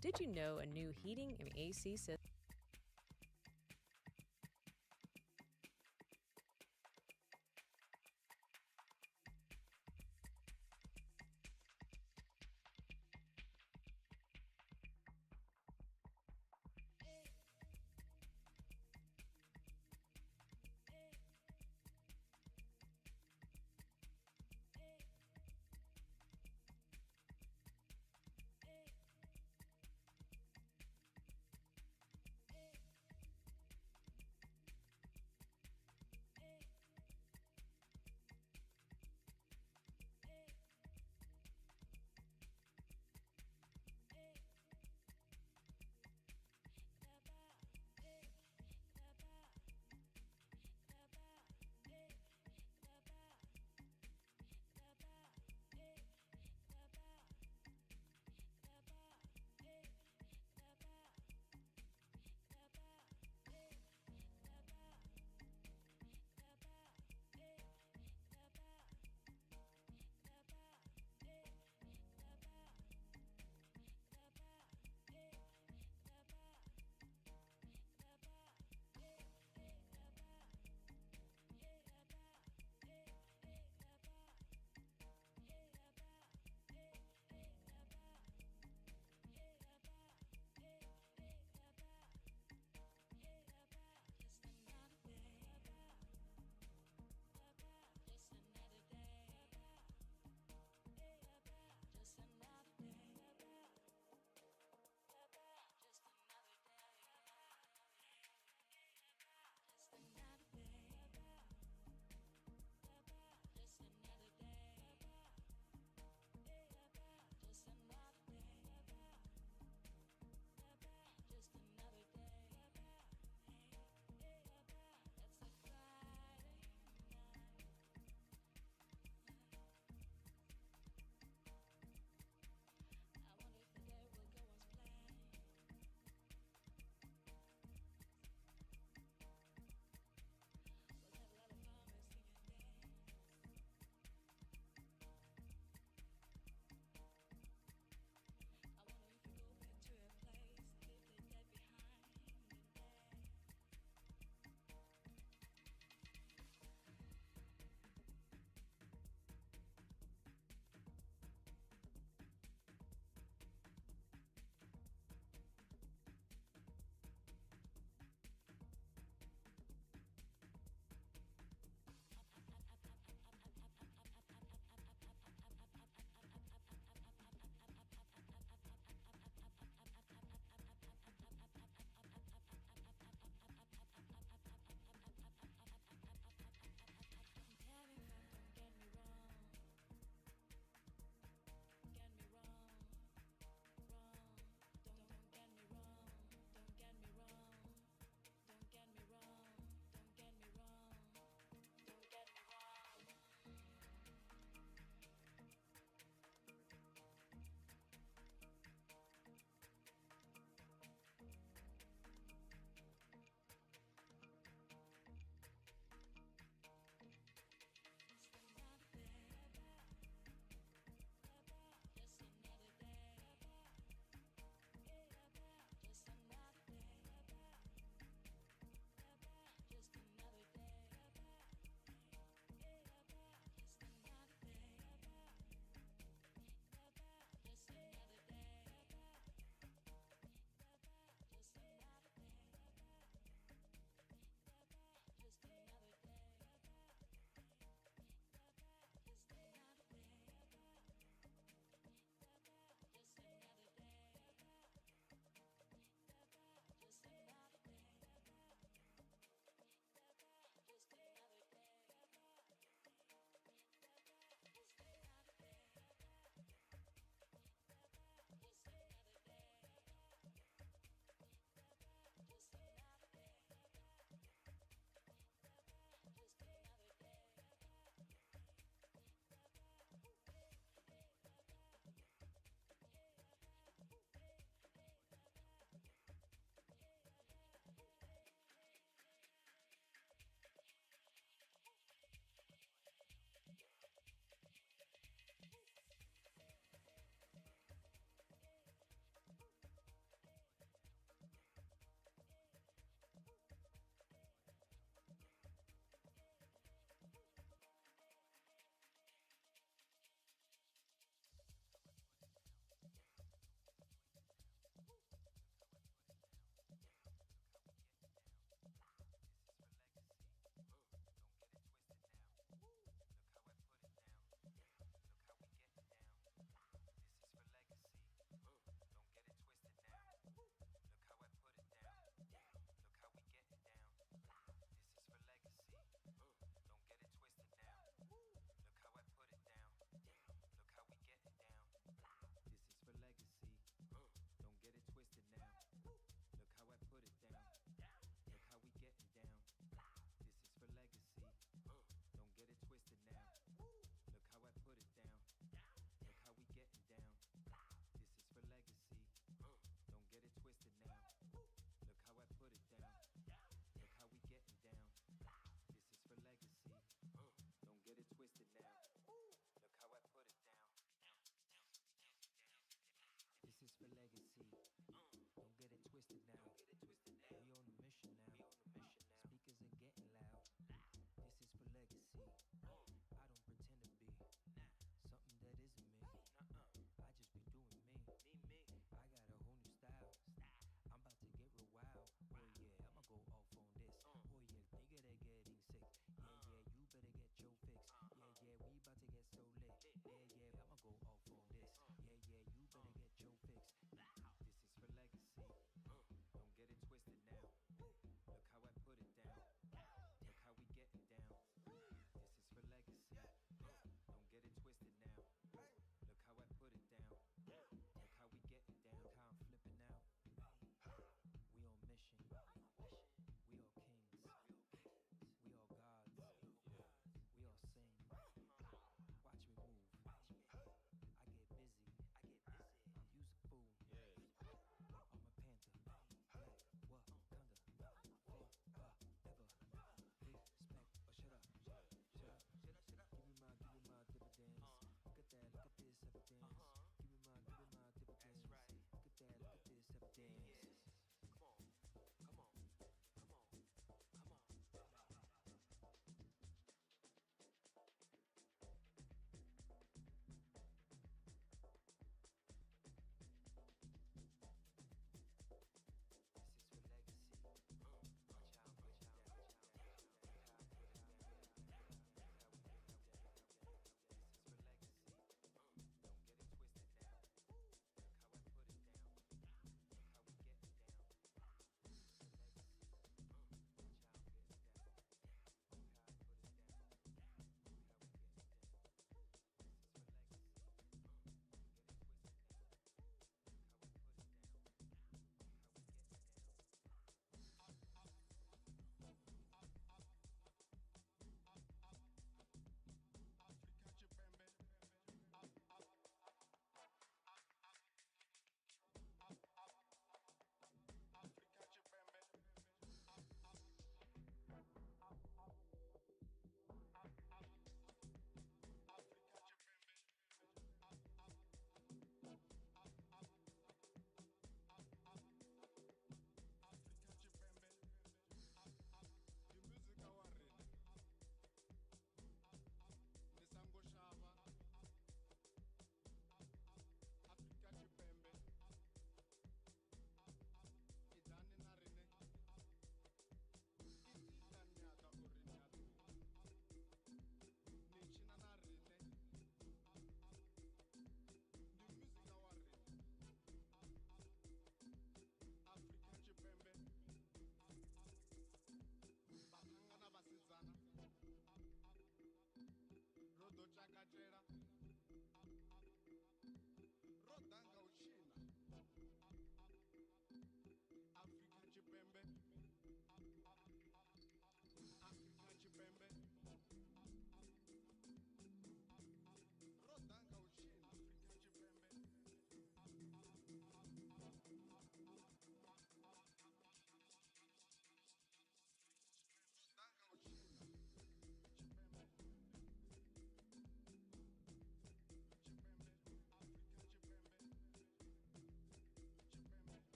Did you know a new heating and AC system?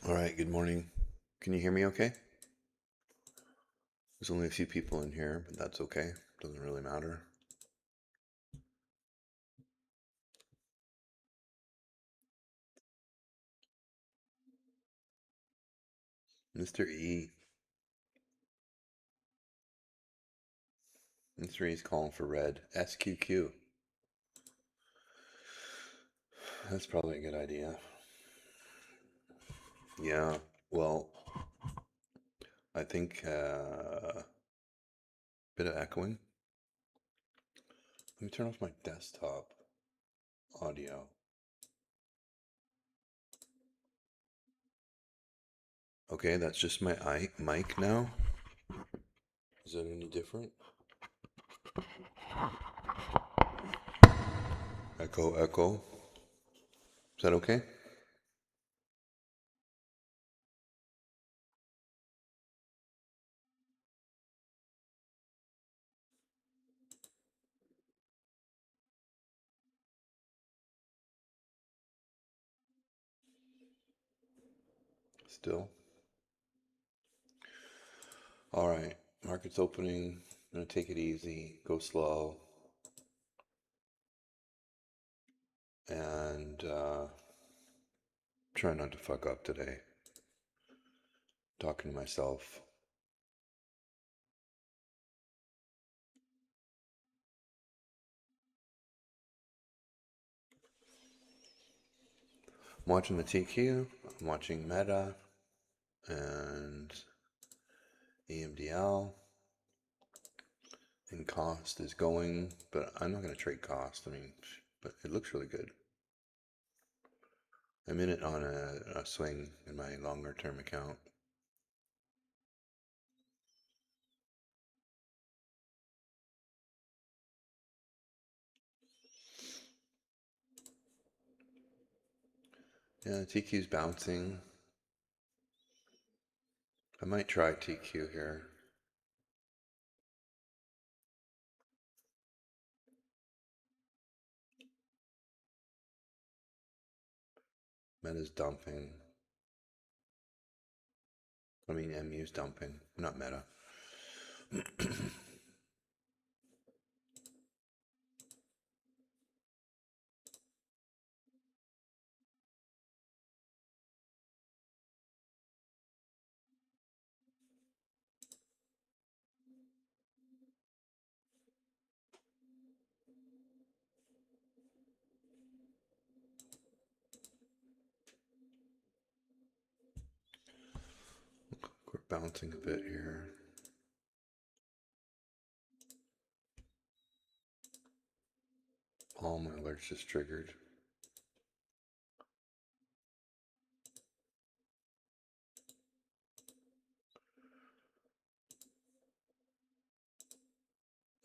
All right, good morning. Can you hear me okay? There's only a few people in here, but that's okay. Doesn't really matter. Mr. E. Mr. E's calling for red. SQQ. That's probably a good idea. Yeah, well, I think bit of echoing. Let me turn off my desktop audio. Okay, that's just my mic now. Is that any different? Echo, echo. Is that okay? Still? All right, market's opening. I'm gonna take it easy, go slow, and try not to fuck up today. Talking to myself. I'm watching the TQ, I'm watching Meta and EMDL, and cost is going, but I'm not going to trade cost. I mean, but it looks really good. I'm in it on a swing in my longer term account. Yeah, TQ's bouncing. I might try TQ here. Meta's dumping. I mean, MU's dumping, not Meta. We're bouncing a bit here. All my alerts just triggered.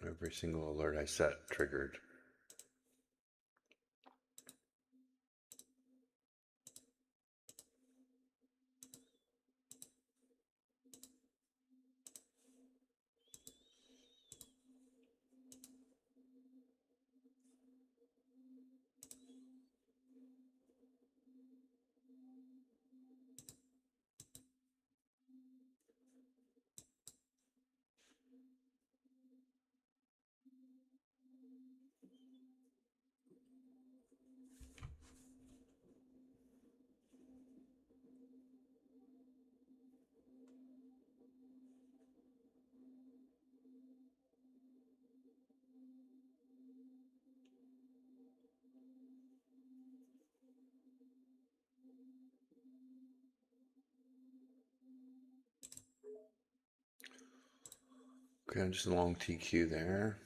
Every single alert I set triggered. Okay, I'm just a long TQ there.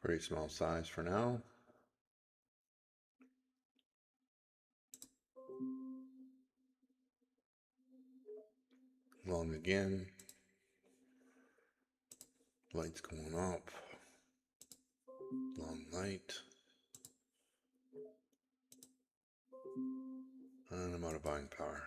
Pretty small size for now. Long again. Lights going up. Long light. And I'm out of buying power.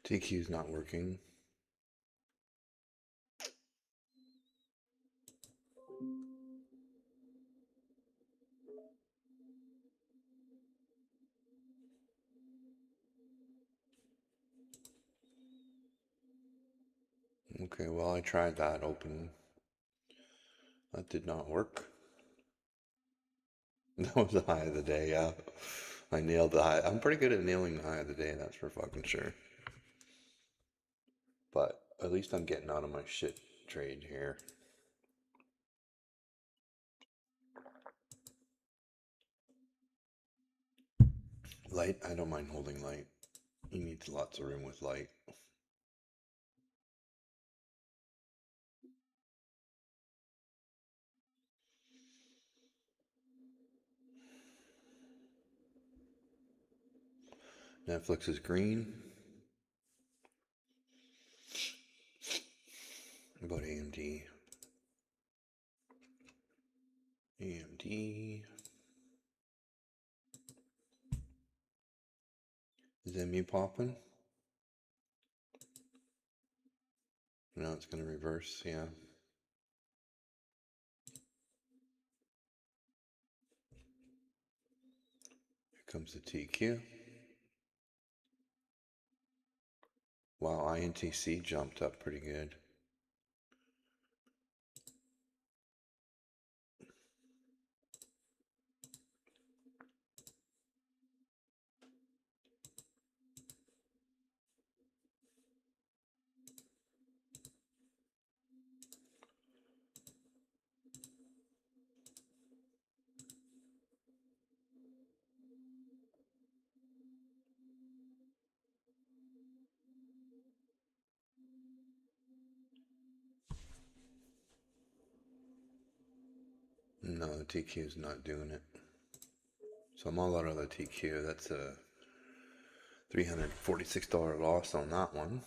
TQ's not working. Okay, well, I tried that open. That did not work. That was the high of the day, yeah. I nailed the high. I'm pretty good at nailing the high of the day, that's for fucking sure. But at least I'm getting out of my shit trade here. Light, I don't mind holding light. He needs lots of room with light. Netflix is green. What about AMD? AMD. Is that me popping? No, it's going to reverse, yeah. Here comes the TQ. Wow, INTC jumped up pretty good. No, the TQ is not doing it. So I'm all out of the TQ. That's a $346 loss on that one.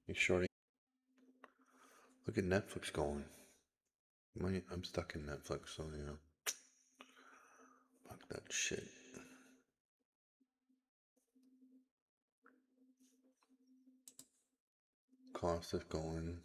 You shorting? Look at Netflix going. I'm stuck in Netflix, so yeah. Fuck that shit. Cost is going.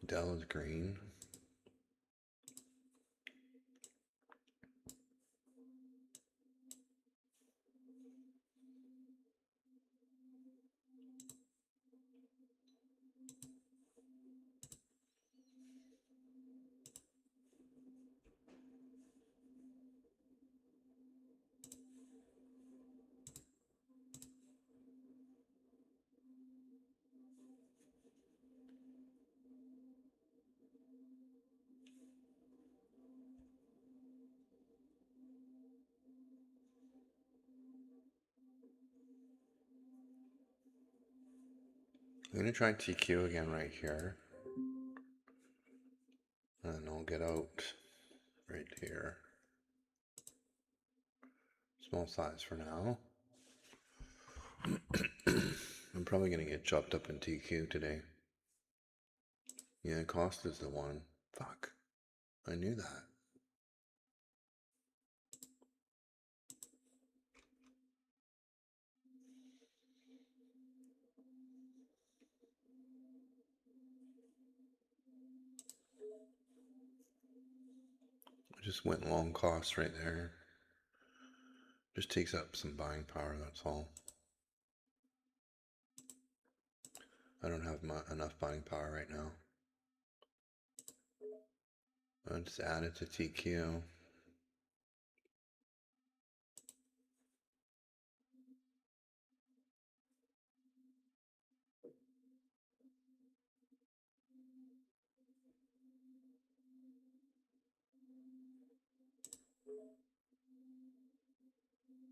Dell is green. I'm gonna try TQ again right here. And I'll get out right here. Small size for now. I'm probably gonna get chopped up in TQ today. Yeah, cost is the one. Fuck. I knew that. I just went long cost right there. Just takes up some buying power, that's all. I don't have enough buying power right now. Let's add it to TQ.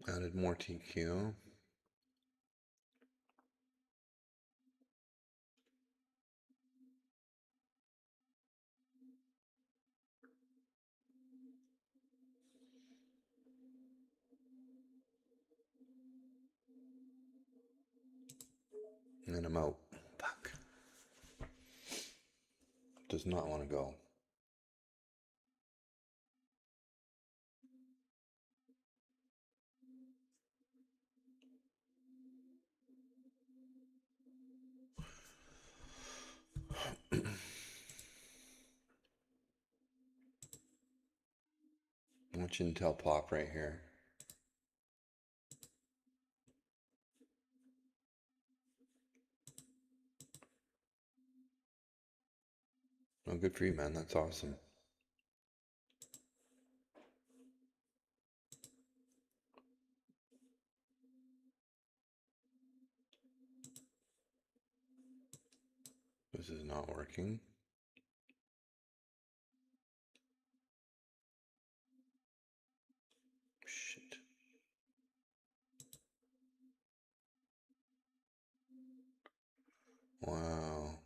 Added more TQ. And then I'm out. Fuck. Does not want to go. Watch Intel pop right here. Oh, good for you, man. That's awesome. This is not working. Shit. Wow.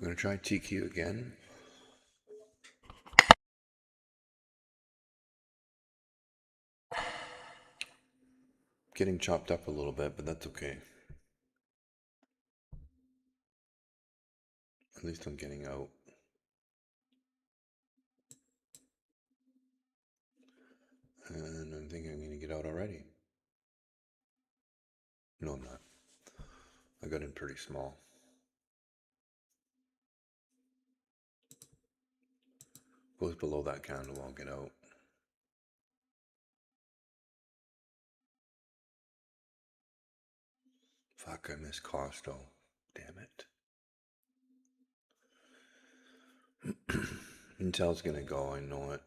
I'm going to try TQ again. Getting chopped up a little bit, but that's okay. At least I'm getting out. And I'm thinking I'm going to get out already. No, I'm not. I got in pretty small. Goes below that candle, I'll get out. Fuck, I missed Costo. Damn it. Intel's gonna go, I know it.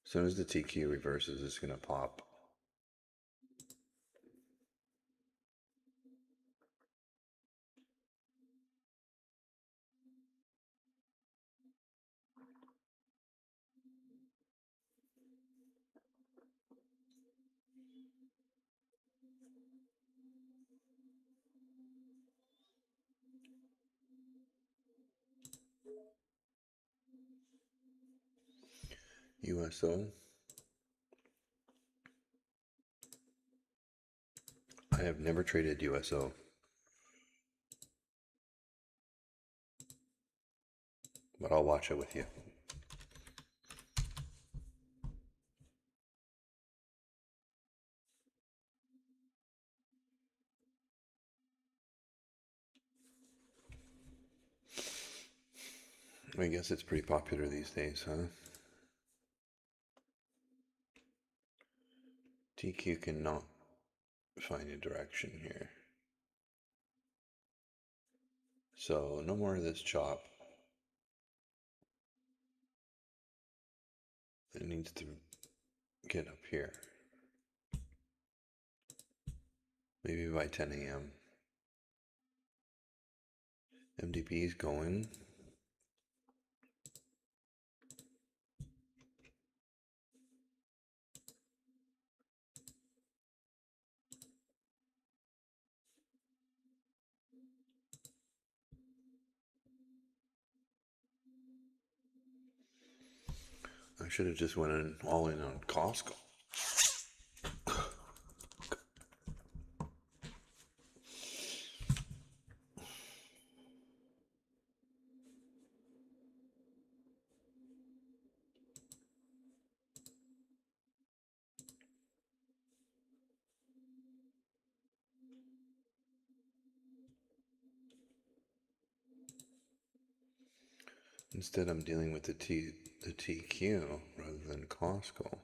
As soon as the TQ reverses, it's gonna pop. USO. I have never traded USO. But I'll watch it with you. I guess it's pretty popular these days, huh? TQ cannot find a direction here. So no more of this chop. It needs to get up here. Maybe by 10 a.m. MDB is going. I should have just went all in on Costco. Instead, I'm dealing with the TQ rather than Costco.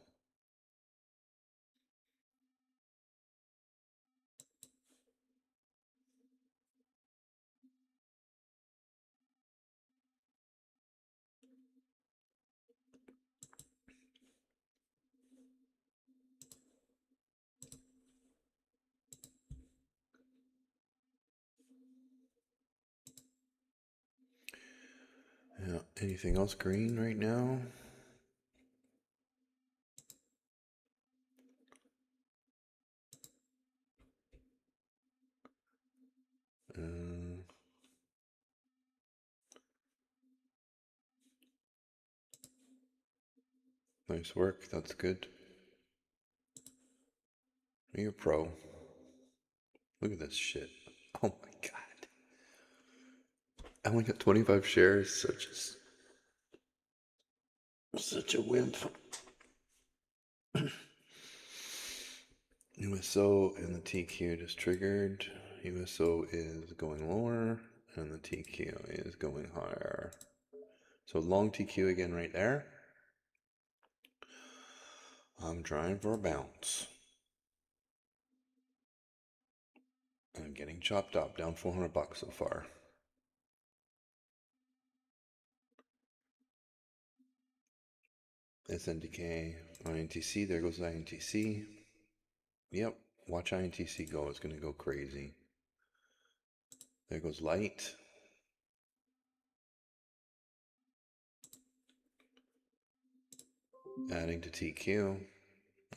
Yeah. Anything else green right now? Nice work. That's good. You're a pro. Look at this shit. Oh my god. I only got 25 shares. Such a wimp. USO and the TQ just triggered. USO is going lower and the TQ is going higher. So long TQ again right there. I'm trying for a bounce. I'm getting chopped up, down 400 bucks so far. SNDK, INTC, there goes INTC. Yep, watch INTC go, it's gonna go crazy. There goes light. Adding to TQ.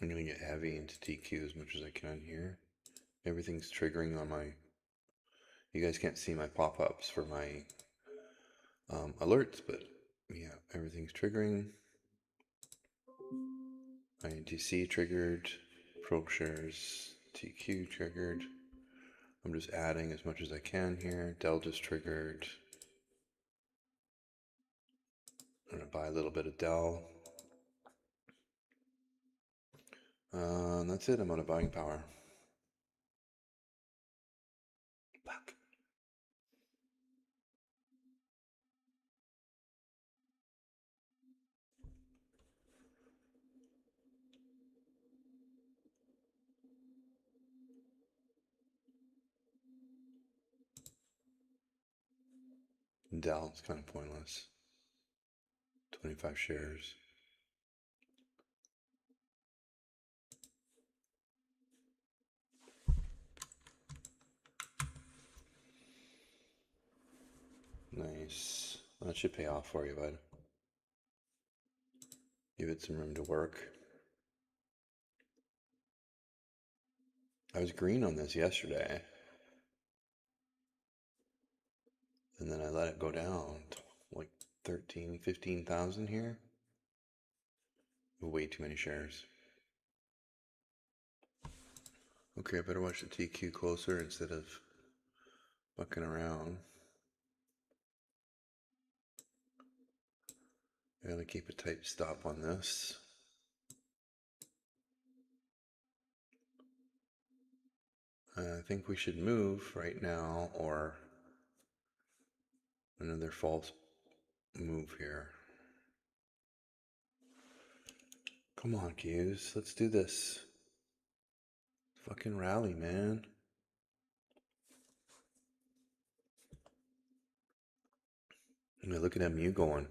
I'm gonna get heavy into TQ as much as I can here. Everything's triggering on my... You guys can't see my pop-ups for my alerts, but yeah, everything's triggering. INTC triggered. ProShares TQ triggered. I'm just adding as much as I can here. Delta's triggered. I'm gonna buy a little bit of Dell. And that's it. I'm out of buying power. Fuck. Dell is kind of pointless. 25 shares. Nice. That should pay off for you, bud. Give it some room to work. I was green on this yesterday. And then I let it go down to like 13, 15,000 here. Way too many shares. Okay, I better watch the TQ closer instead of fucking around. I gotta keep a tight stop on this. I think we should move right now, or another false move here. Come on, Q's. Let's do this. Fucking rally, man. I mean, look at MU going.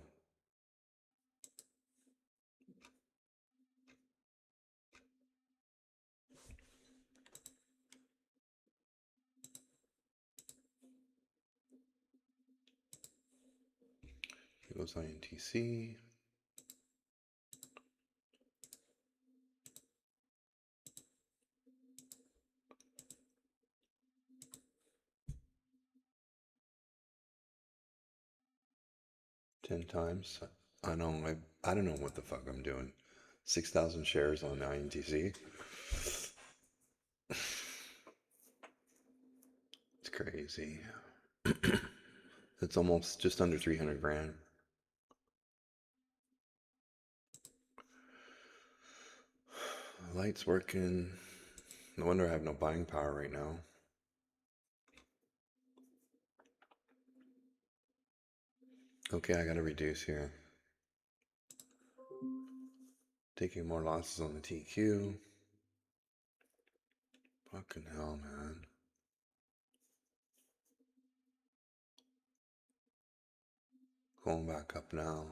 Here goes INTC. Ten times. I know. I don't know what the fuck I'm doing. 6,000 shares on INTC. It's crazy. It's almost just under 300 grand. Light's working. No wonder I have no buying power right now. Okay, I gotta reduce here. Taking more losses on the TQ. Fucking hell, man. Going back up now.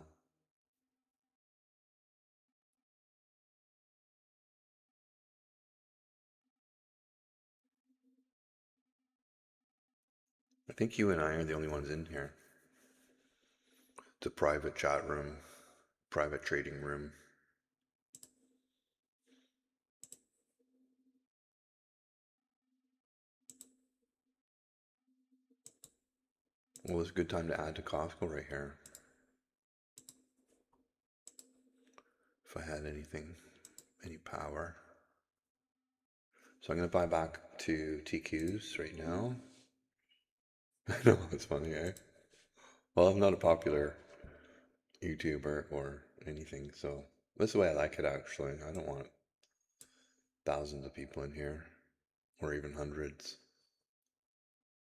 I think you and I are the only ones in here. It's a private chat room, private trading room. Well, it's a good time to add to Costco right here. If I had anything, any power. So I'm going to buy back to TQs right now. I know, it's funny, eh? Well, I'm not a popular YouTuber or anything, so that's the way I like it actually. I don't want thousands of people in here, or even hundreds.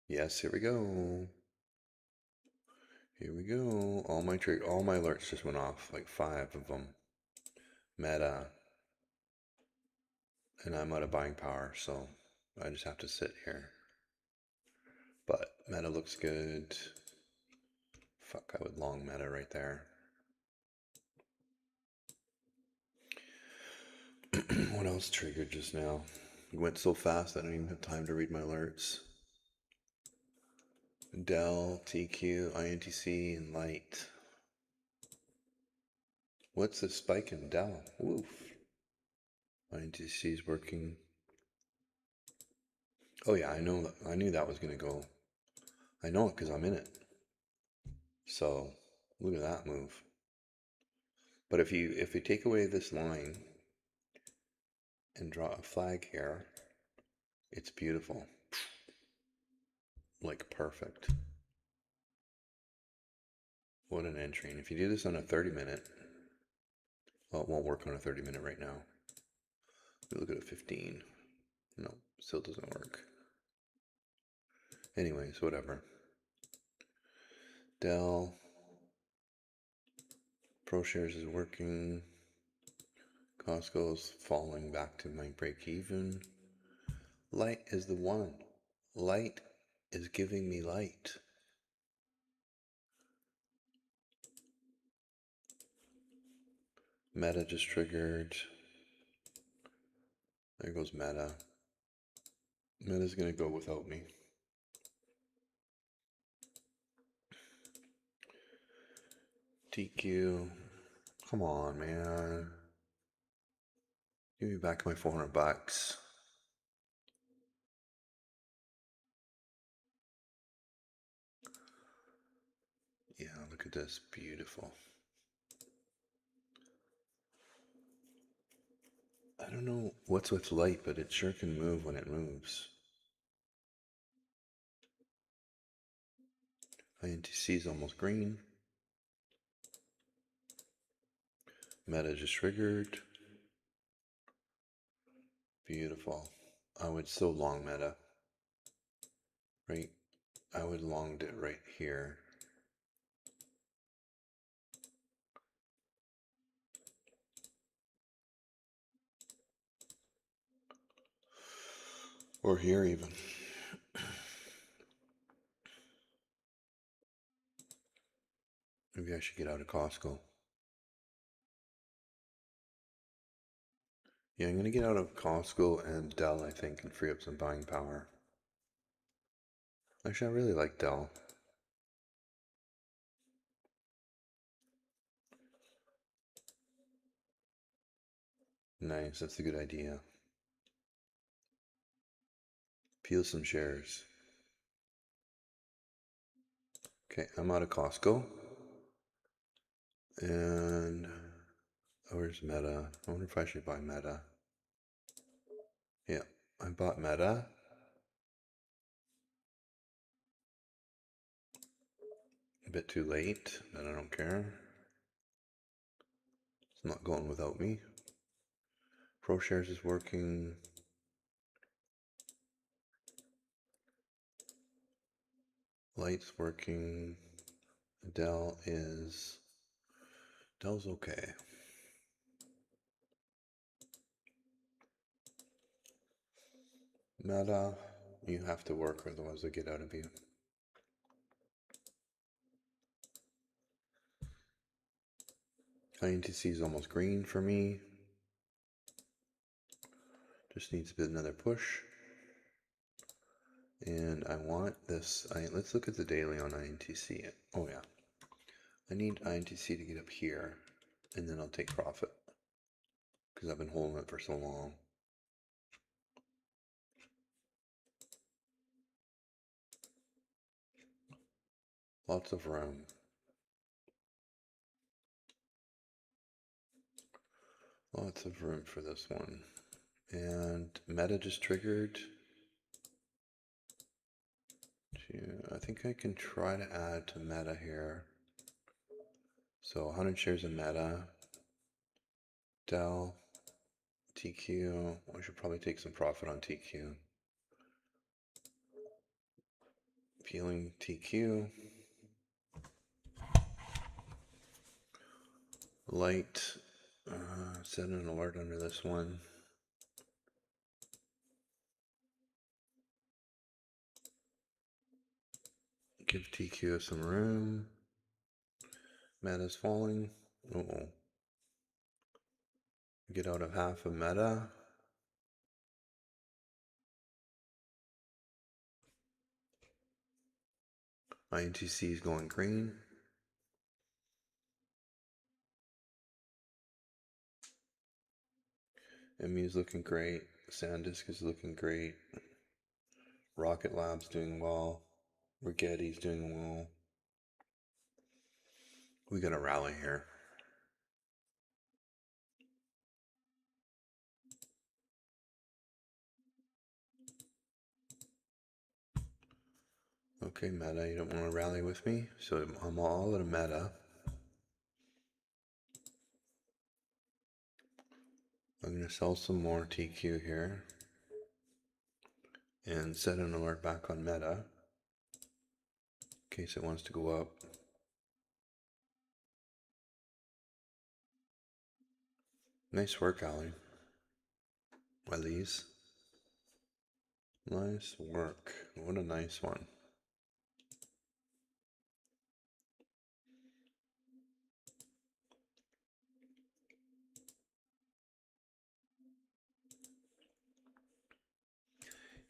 Yes, here we go. Here we go. All my alerts just went off, like 5 of them. Meta. And I'm out of buying power, so I just have to sit here. But Meta looks good. Fuck, I would long Meta right there. What else triggered just now? It went so fast I didn't even have time to read my alerts. Dell, TQ, INTC, and Light. What's the spike in Dell? Woof. INTC is working. Oh yeah, I know. I knew that was gonna go. I know it because I'm in it. So look at that move. But if you take away this line and draw a flag here, it's beautiful. Like perfect. What an entry. And if you do this on a 30-minute, well, it won't work on a 30-minute right now. We look at a 15. No, still doesn't work. Anyways, whatever. Dell. ProShares is working. Costco's falling back to my break even. Light is the one. Light is giving me light. Meta just triggered. There goes Meta. Meta's gonna go without me. TQ. Come on, man. Give me back my 400 bucks. Yeah, look at this. Beautiful. I don't know what's with light, but it sure can move when it moves. INTC is almost green. Meta just triggered. Beautiful. I would so long meta. Right? I would longed it right here. Or here even. Maybe I should get out of Costco. Yeah, I'm going to get out of Costco and Dell, I think, and free up some buying power. Actually, I really like Dell. Nice, that's a good idea. Peel some shares. Okay, I'm out of Costco. And where's Meta? I wonder if I should buy Meta. Yeah, I bought Meta. A bit too late, but I don't care. It's not going without me. ProShares is working. Light's working. Dell's okay. Meta, you have to work, otherwise they get out of you. INTC is almost green for me. Just needs a bit another push. And I want this. Let's look at the daily on INTC. Oh yeah. I need INTC to get up here, and then I'll take profit. Because I've been holding it for so long. Lots of room. Lots of room for this one. And Meta just triggered. I think I can try to add to Meta here. So 100 shares of Meta. Dell. TQ. I should probably take some profit on TQ. Peeling TQ. Light. Set an alert under this one. Give TQ some room. Meta's falling. Uh-oh. Get out of half of Meta. INTC is going green. MU is looking great. SanDisk is looking great. Rocket Lab's doing well. Rigetti's doing well. We got a rally here. Okay, Meta, you don't want to rally with me? So I'm all at a Meta. I'm going to sell some more TQ here. And set an alert back on Meta. In case it wants to go up. Nice work, Ali. Elise. Nice work. What a nice one.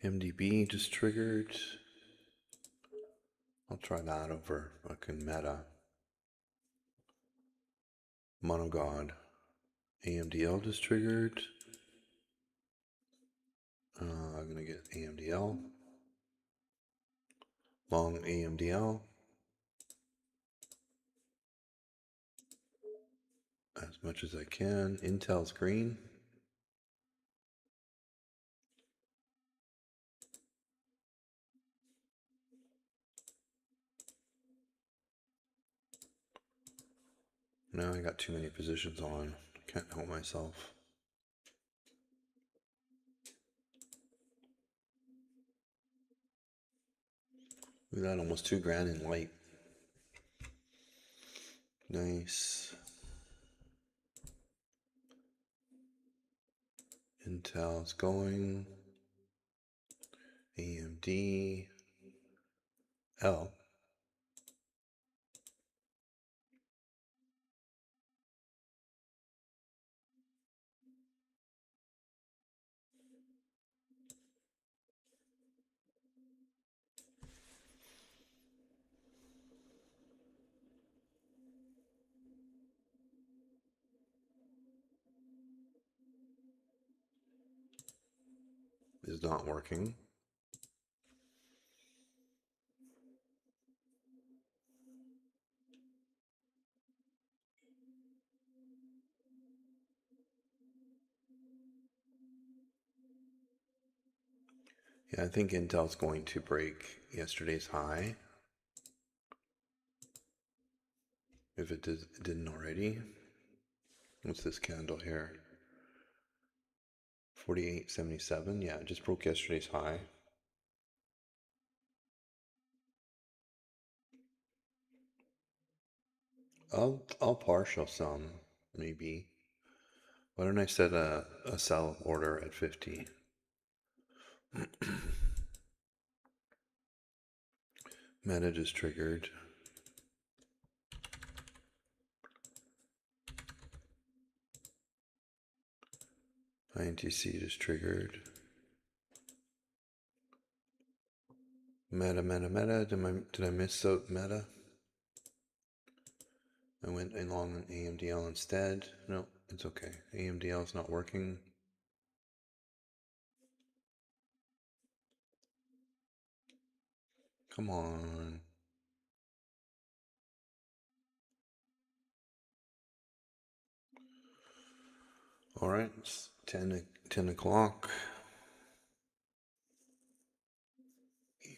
MDB just triggered. I'll try that over fucking Meta. Monogod. AMDL just triggered. I'm gonna get AMDL. Long AMDL. As much as I can. Intel's green. Now I got too many positions on. Can't help myself. Look at that, almost $2,000 in light. Nice. Intel's going. AMD. L. Is not working. Yeah, I think Intel's going to break yesterday's high. If it didn't already. What's this candle here? 48.77. Yeah, it just broke yesterday's high. I'll partial some, maybe. Why don't I set a sell order at 50? Meta just triggered. INTC just triggered. Meta. Did I miss the meta? I went along on AMDL instead. No, it's okay. AMDL is not working. Come on. All right, it's 10 o'clock.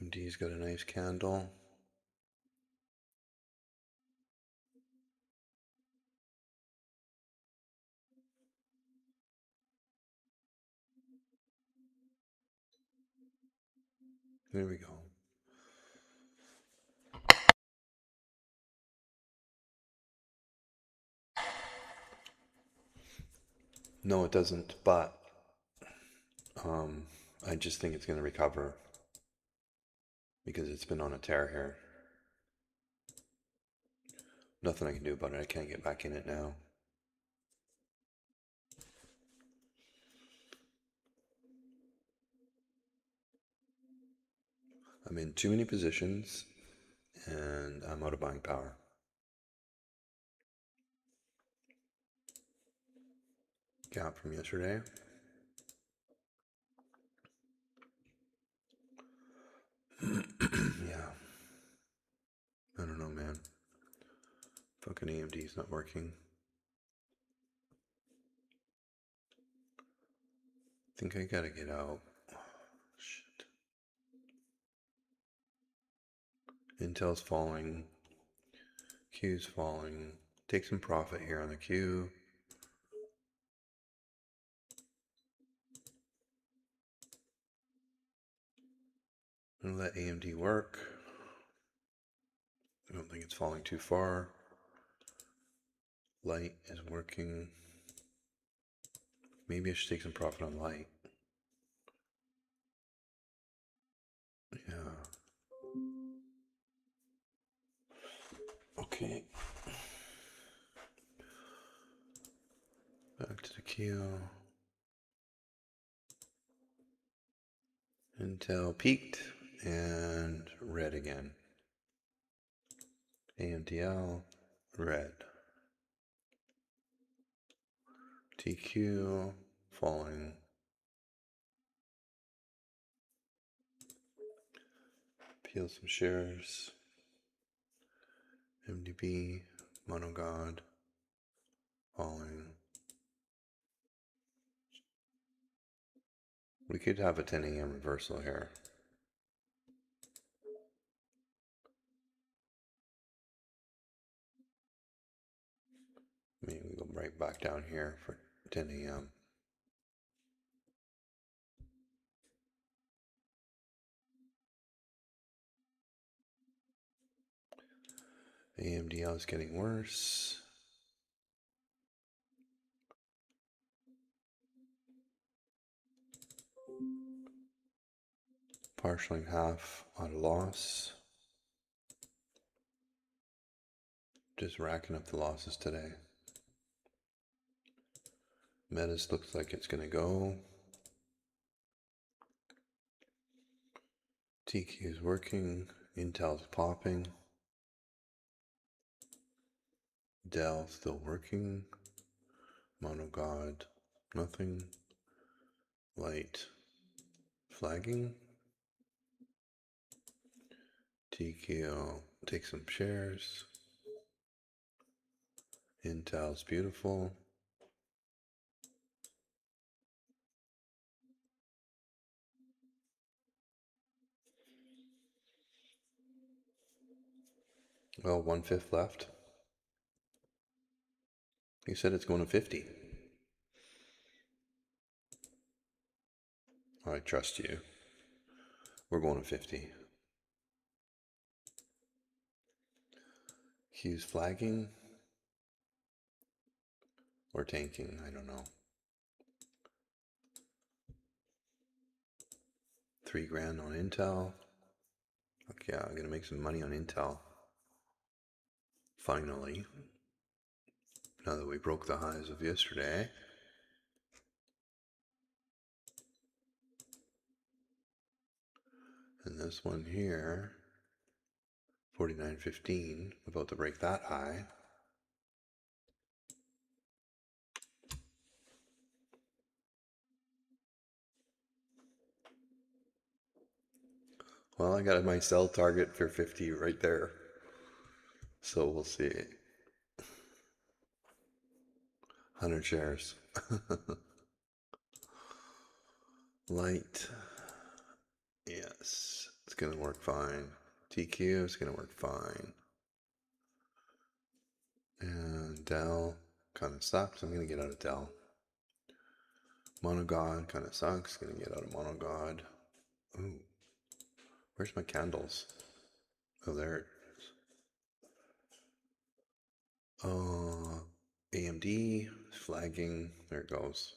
AMD's got a nice candle. There we go. No, it doesn't, but I just think it's going to recover because it's been on a tear here. Nothing I can do about it. I can't get back in it now. I'm in too many positions and I'm out of buying power. Gap from yesterday. Yeah. I don't know, man. Fucking AMD's not working. I think I gotta get out. Shit. Intel's falling. Q's falling. Take some profit here on the Q. I'm gonna let AMD work. I don't think it's falling too far. Light is working. Maybe I should take some profit on light. Yeah. Okay. Back to the Q. Intel peaked and red again. AMDL, red. TQ, falling. Peel some shares. MDB, Monogod, falling. We could have a 10 a.m. reversal here. Maybe we go right back down here for 10 a.m. AMDL is getting worse. Partially half on loss. Just racking up the losses today. Metas looks like it's going to go. TQ is working. Intel's popping. Dell still working. Monogod, nothing. Light flagging. TQ take some shares. Intel's beautiful. Well, 1/5 left. You said it's going to 50. I trust you. We're going to 50. Q's flagging or tanking, I don't know. 3 grand on Intel. Okay, I'm gonna make some money on Intel. Finally. Now that we broke the highs of yesterday. And this one here, 49.15, about to break that high. Well, I got my sell target for 50 right there. So we'll see. 100 shares. Light. Yes, it's going to work fine. TQ is going to work fine. And Dell kind of sucks. I'm going to get out of Dell. Monogod kind of sucks. Going to get out of Monogod. Ooh. Where's my candles? Oh, there it is. AMD flagging. There it goes.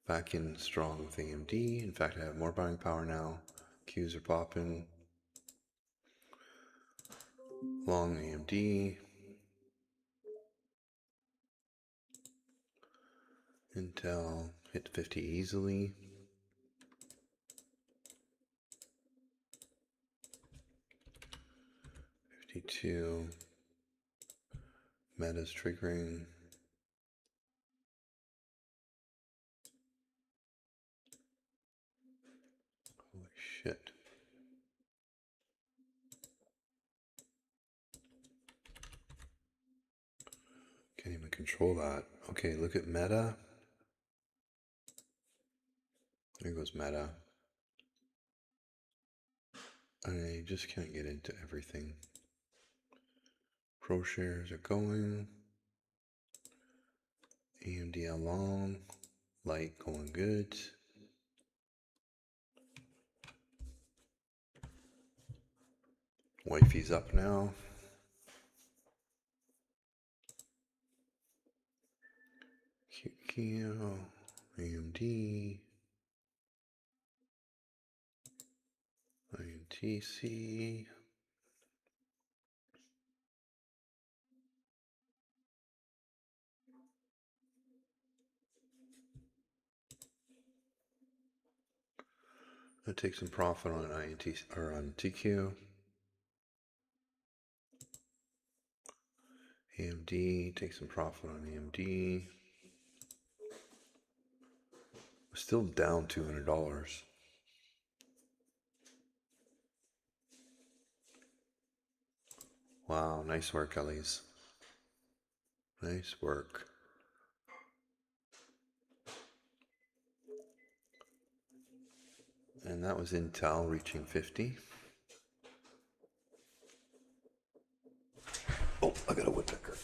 Back in strong with AMD. In fact, I have more buying power now. Qs are popping. Long AMD. Intel hit 50 easily. $52. Meta's triggering. Holy shit. Can't even control that. Okay, look at Meta. There goes Meta. I just can't get into everything. Pro shares are going. AMDL long. Light going good. Wifey's up now. QQ, AMD, INTC. I'll take some profit on INTC or on TQ. AMD, take some profit on AMD. Still down $200. Wow, nice work, Elise. Nice work. And that was Intel reaching 50. Oh, I got a woodpecker.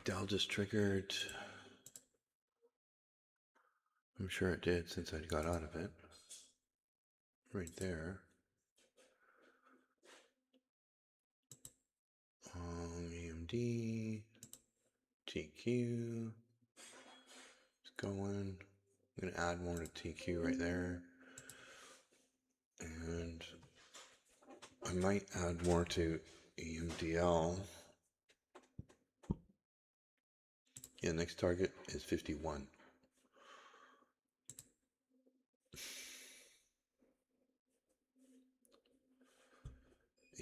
Dell just triggered. I'm sure it did since I got out of it. Right there. AMD, TQ. It's going. I'm going to add more to TQ right there. And I might add more to AMDL. Yeah, next target is 51.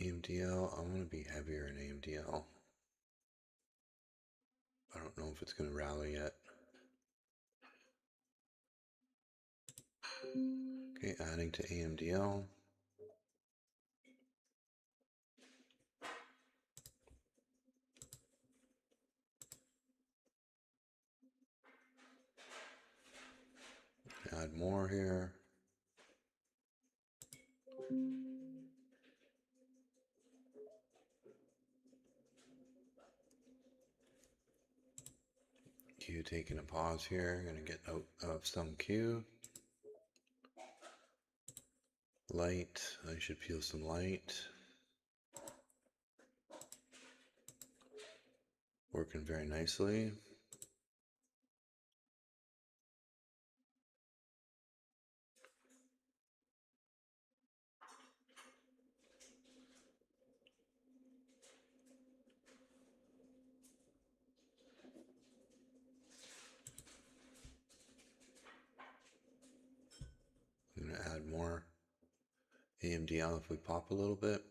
AMDL, I want to be heavier in AMDL. I don't know if it's going to rally yet. Okay, adding to AMDL. Add more here. Q taking a pause here. Gonna get out of some Q. Light. I should feel some light. Working very nicely. I'm gonna add more AMDL if we pop a little bit.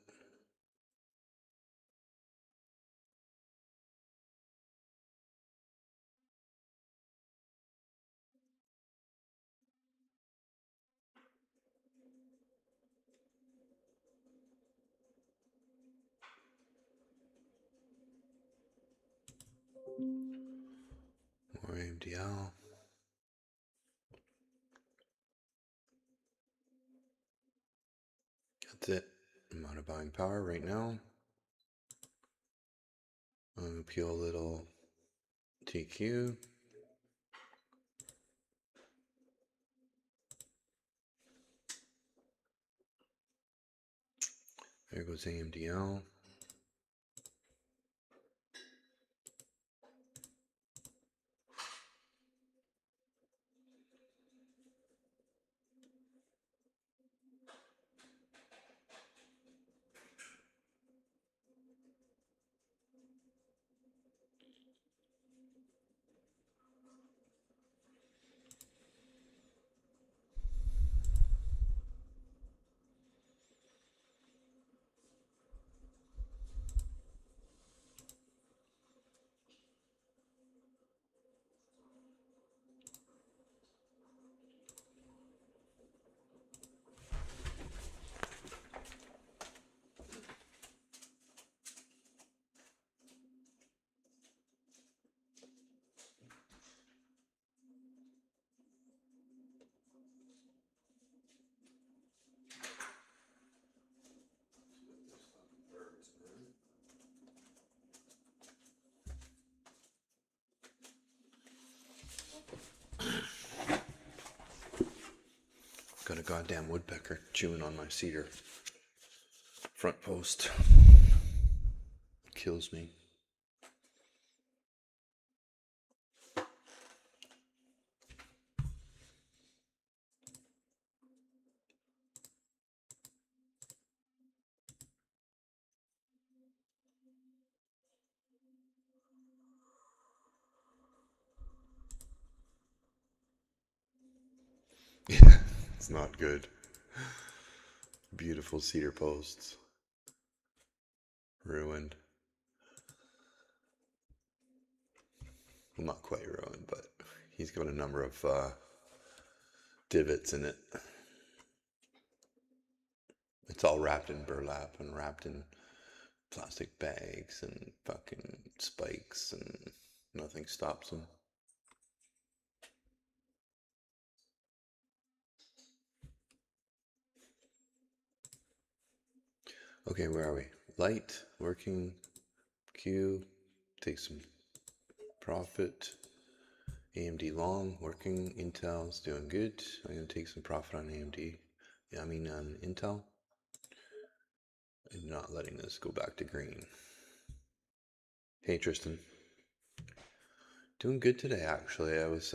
More AMDL. That's it. I'm out of buying power right now. I'm gonna peel a little TQ. There goes AMDL. Got a goddamn woodpecker chewing on my cedar front post. Kills me. Yeah, it's not good. Beautiful cedar posts. Ruined. Well, not quite ruined, but he's got a number of divots in it. It's all wrapped in burlap and wrapped in plastic bags and fucking spikes, and nothing stops them. Okay, where are we? Light, working, Q, take some profit. AMD long, working. Intel's doing good. I'm going to take some profit on AMD. Yeah, I mean on Intel. And not letting this go back to green. Hey Tristan. Doing good today actually. I was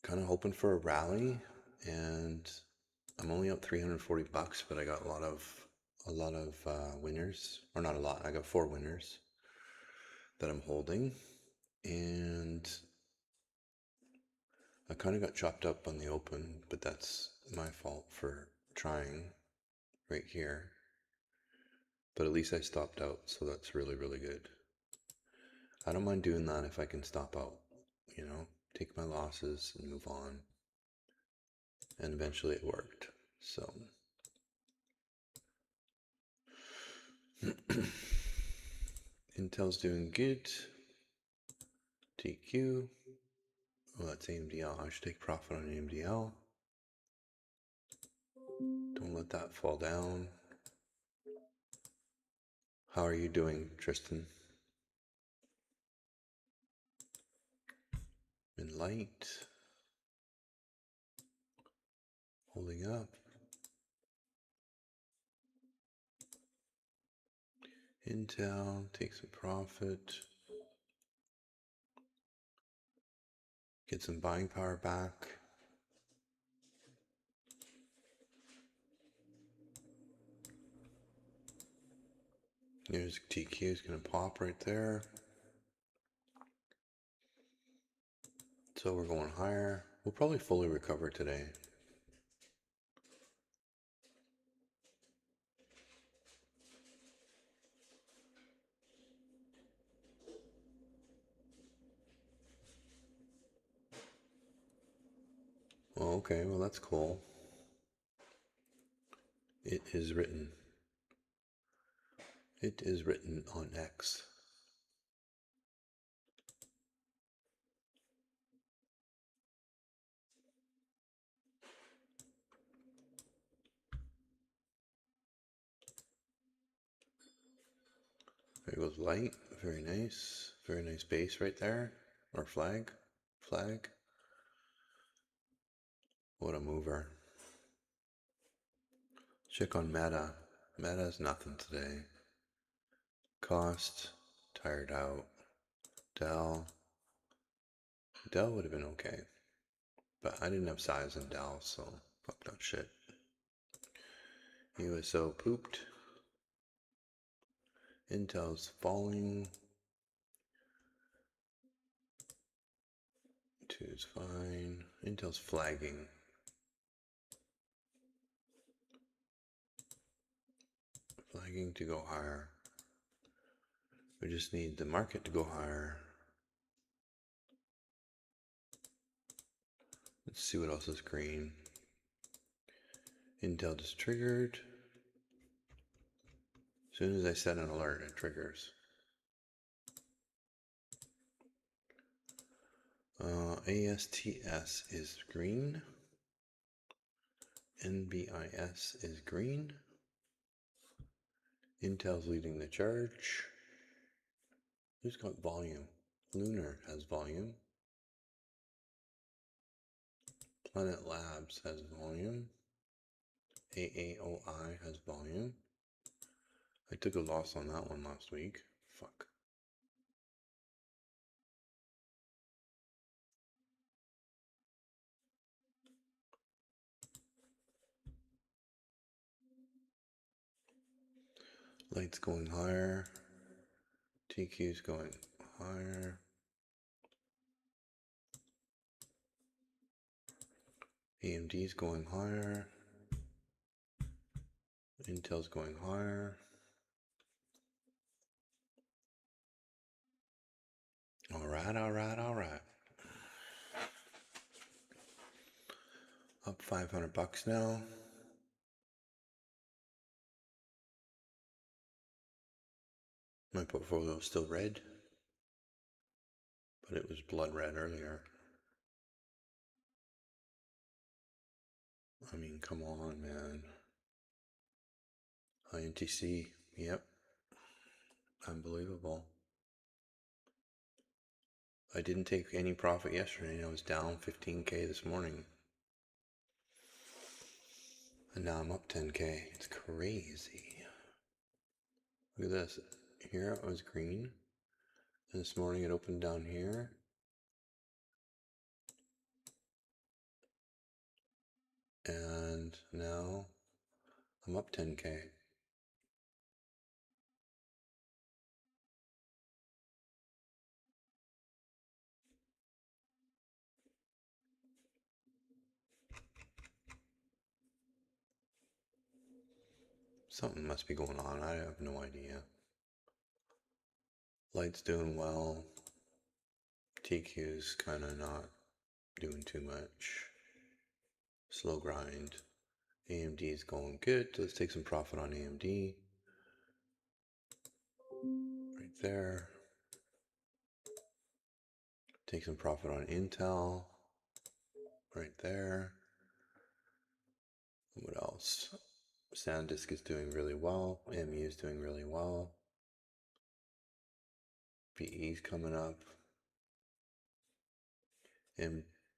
kind of hoping for a rally, and I'm only up 340 bucks, but I got a lot of winners, or not a lot. I got 4 winners that I'm holding, and I kind of got chopped up on the open, but that's my fault for trying right here. But at least I stopped out, so that's really, really good. I don't mind doing that if I can stop out, you know, take my losses and move on. And eventually it worked. So Intel's doing good. TQ. Oh, that's AMDL. I should take profit on AMDL. Don't let that fall down. How are you doing, Tristan? In light. Holding up. Intel, take some profit. Get some buying power back. There's TQ is going to pop right there. So we're going higher. We'll probably fully recover today. Oh, okay, well that's cool. It is written. It is written on X. There goes light. Very nice. Very nice base right there. Or flag. Flag. What a mover. Check on Meta. Meta's nothing today. Cost. Tired out. Dell. Dell would have been okay. But I didn't have size in Dell, so fuck that shit. USO pooped. Intel's falling. 2 is fine. Intel's flagging. Flagging to go higher. We just need the market to go higher. Let's see what else is green. Intel just triggered. As soon as I set an alert, it triggers. ASTS is green. NBIS is green. Intel's leading the charge. Who's got volume? Lunar has volume. Planet Labs has volume. AAOI has volume. I took a loss on that one last week. Fuck. Light's going higher. TQ's going higher. AMD's going higher. Intel's going higher. Alright. Up 500 bucks now. My portfolio is still red, but it was blood red earlier. I mean, come on, man. INTC, yep. Unbelievable. I didn't take any profit yesterday, and I was down 15K this morning. And now I'm up 10K. It's crazy. Look at this. Here it was green. And this morning it opened down here. And now I'm up 10K. Something must be going on. I have no idea. Light's doing well. TQ's kind of not doing too much. Slow grind. AMD's going good. Let's take some profit on AMD. Right there. Take some profit on Intel. Right there. What else? SanDisk is doing really well. MU is doing really well. PE's coming up.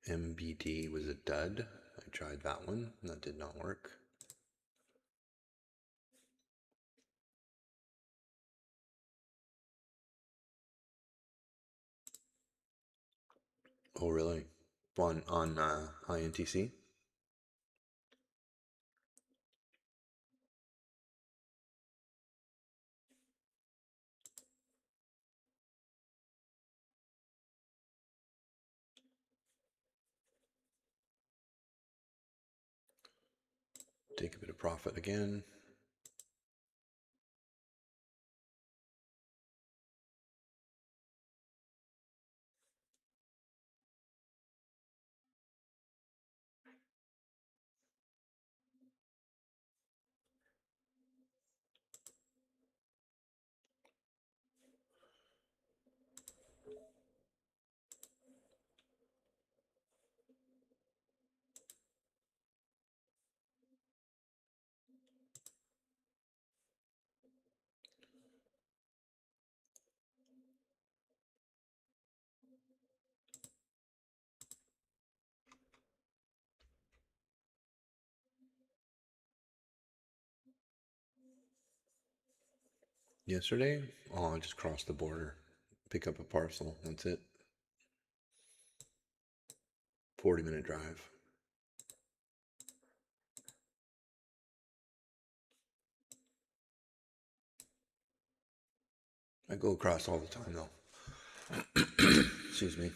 MBD was a dud. I tried that one. That did not work. Oh, really? On INTC? Take a bit of profit again. Yesterday, oh, I just crossed the border. Pick up a parcel. That's it. 40-minute drive. I go across all the time though. Excuse me.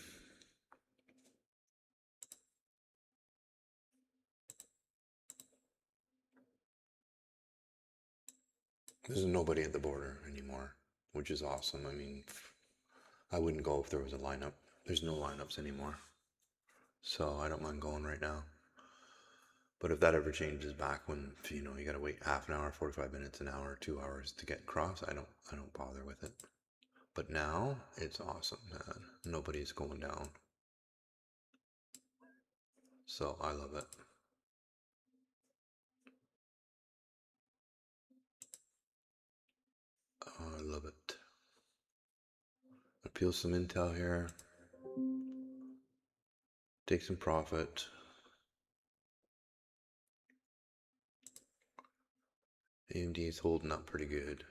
There's nobody at the border anymore, which is awesome. I mean, I wouldn't go if there was a lineup. There's no lineups anymore. So I don't mind going right now. But if that ever changes back when, you know, you gotta wait half an hour, 45 minutes, an hour, 2 hours to get across, I don't bother with it. But now it's awesome, man. Nobody's going down. So I love it. I love it. Appeal some Intel here. Take some profit. AMD is holding up pretty good.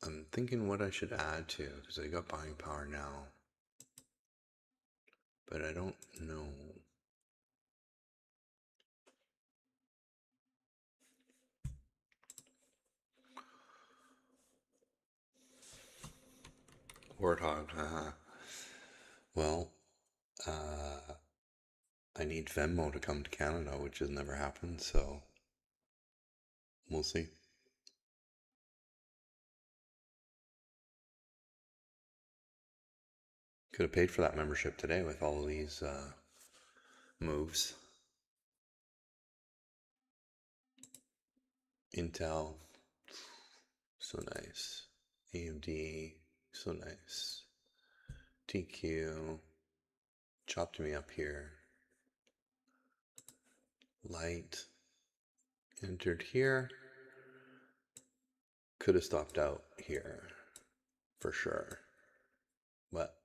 I'm thinking what I should add to, because I got buying power now. But I don't know. Warthog, haha. Well, I need Venmo to come to Canada, which has never happened, so we'll see. Could have paid for that membership today with all of these moves. Intel, so nice. AMD, so nice. TQ, chopped me up here. Light, entered here. Could have stopped out here, for sure. But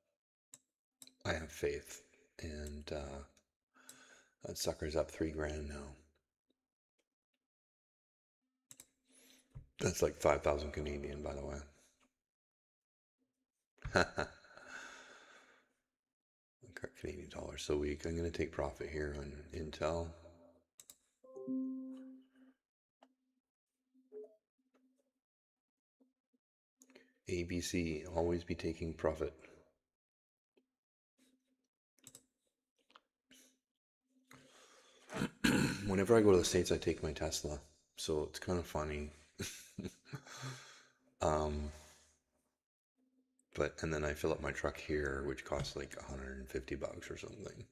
I have faith. And that sucker's up $3,000 now. That's like 5,000 Canadian, by the way. Canadian dollar so weak. I'm going to take profit here on Intel. ABC, always be taking profit. Whenever I go to the States, I take my Tesla. So it's kind of funny. And then I fill up my truck here, which costs like $150 or something.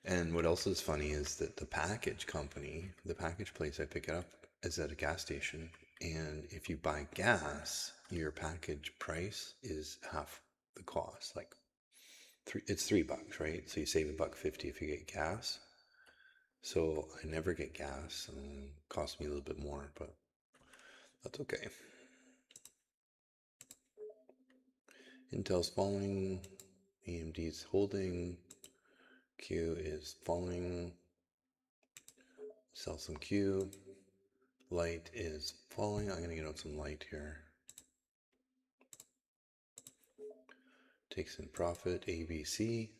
And what else is funny is that the package company, the package place I pick it up is at a gas station. And if you buy gas, your package price is half the cost. Like it's $3, right? So you save $1.50 if you get gas. So I never get gas, and it costs me a little bit more, but that's okay. Intel's falling, AMD's holding, Q is falling, sell some Q, light is falling. I'm gonna get out some light here. Take some profit, ABC,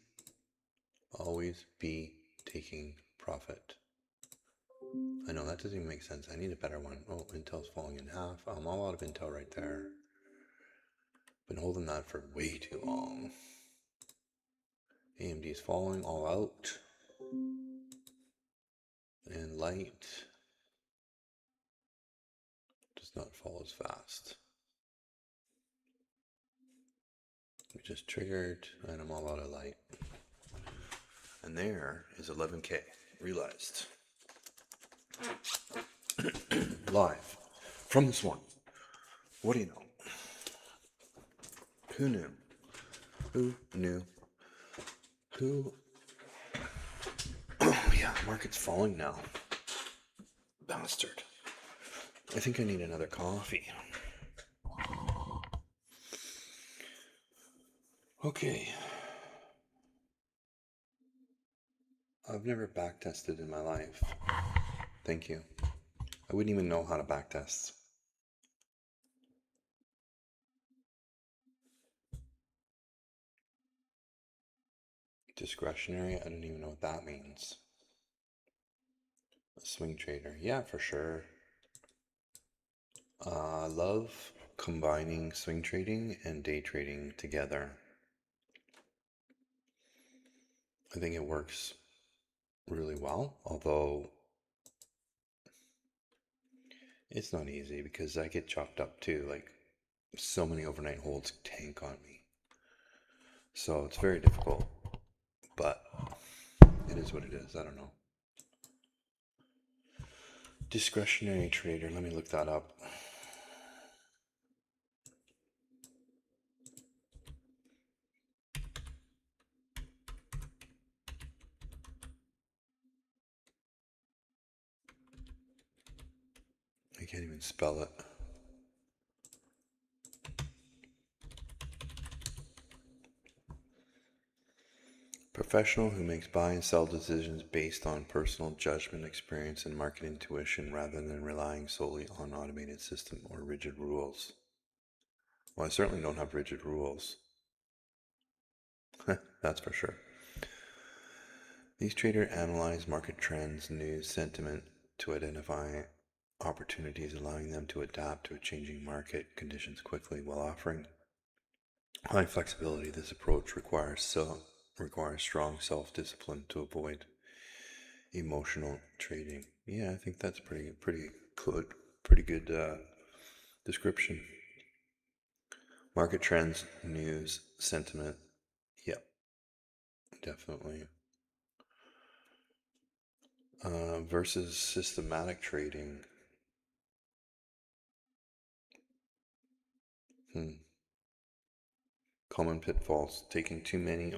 always be taking profit. I know that doesn't even make sense. I need a better one. Oh, Intel's falling in half. I'm all out of Intel right there. Been holding that for way too long. AMD's falling all out. And light does not fall as fast. We just triggered and I'm all out of light. And there is 11K realized. Live from the Swan. What do you know? Who knew? Who knew? Who? Oh yeah, the market's falling now. Bastard. I think I need another coffee. Okay. I've never backtested in my life. Thank you. I wouldn't even know how to backtest. Discretionary, I don't even know what that means. A swing trader, yeah, for sure. I love combining swing trading and day trading together. I think it works really well, although it's not easy because I get chopped up too. Like, so many overnight holds tank on me. So it's very difficult, but it is what it is. I don't know. Discretionary trader, let me look that up. I can't even spell it. Professional who makes buy and sell decisions based on personal judgment, experience, and market intuition rather than relying solely on automated system or rigid rules. Well, I certainly don't have rigid rules. That's for sure. These traders analyze market trends, news, sentiment to identify opportunities, allowing them to adapt to a changing market conditions quickly while offering high flexibility. This approach requires strong self-discipline to avoid emotional trading. Yeah, I think that's pretty good description. Market trends, news, sentiment. Yep, definitely. Versus systematic trading. Common pitfalls: taking too many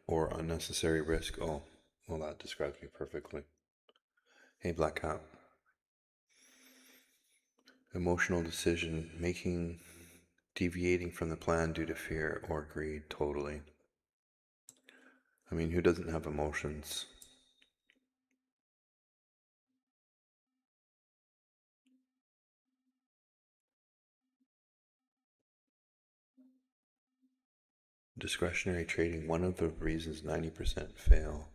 or unnecessary risk. Oh, well, that describes me perfectly. Hey, Black Hat. Emotional decision making, deviating from the plan due to fear or greed. Totally. I mean, who doesn't have emotions? Discretionary trading, one of the reasons 90% fail.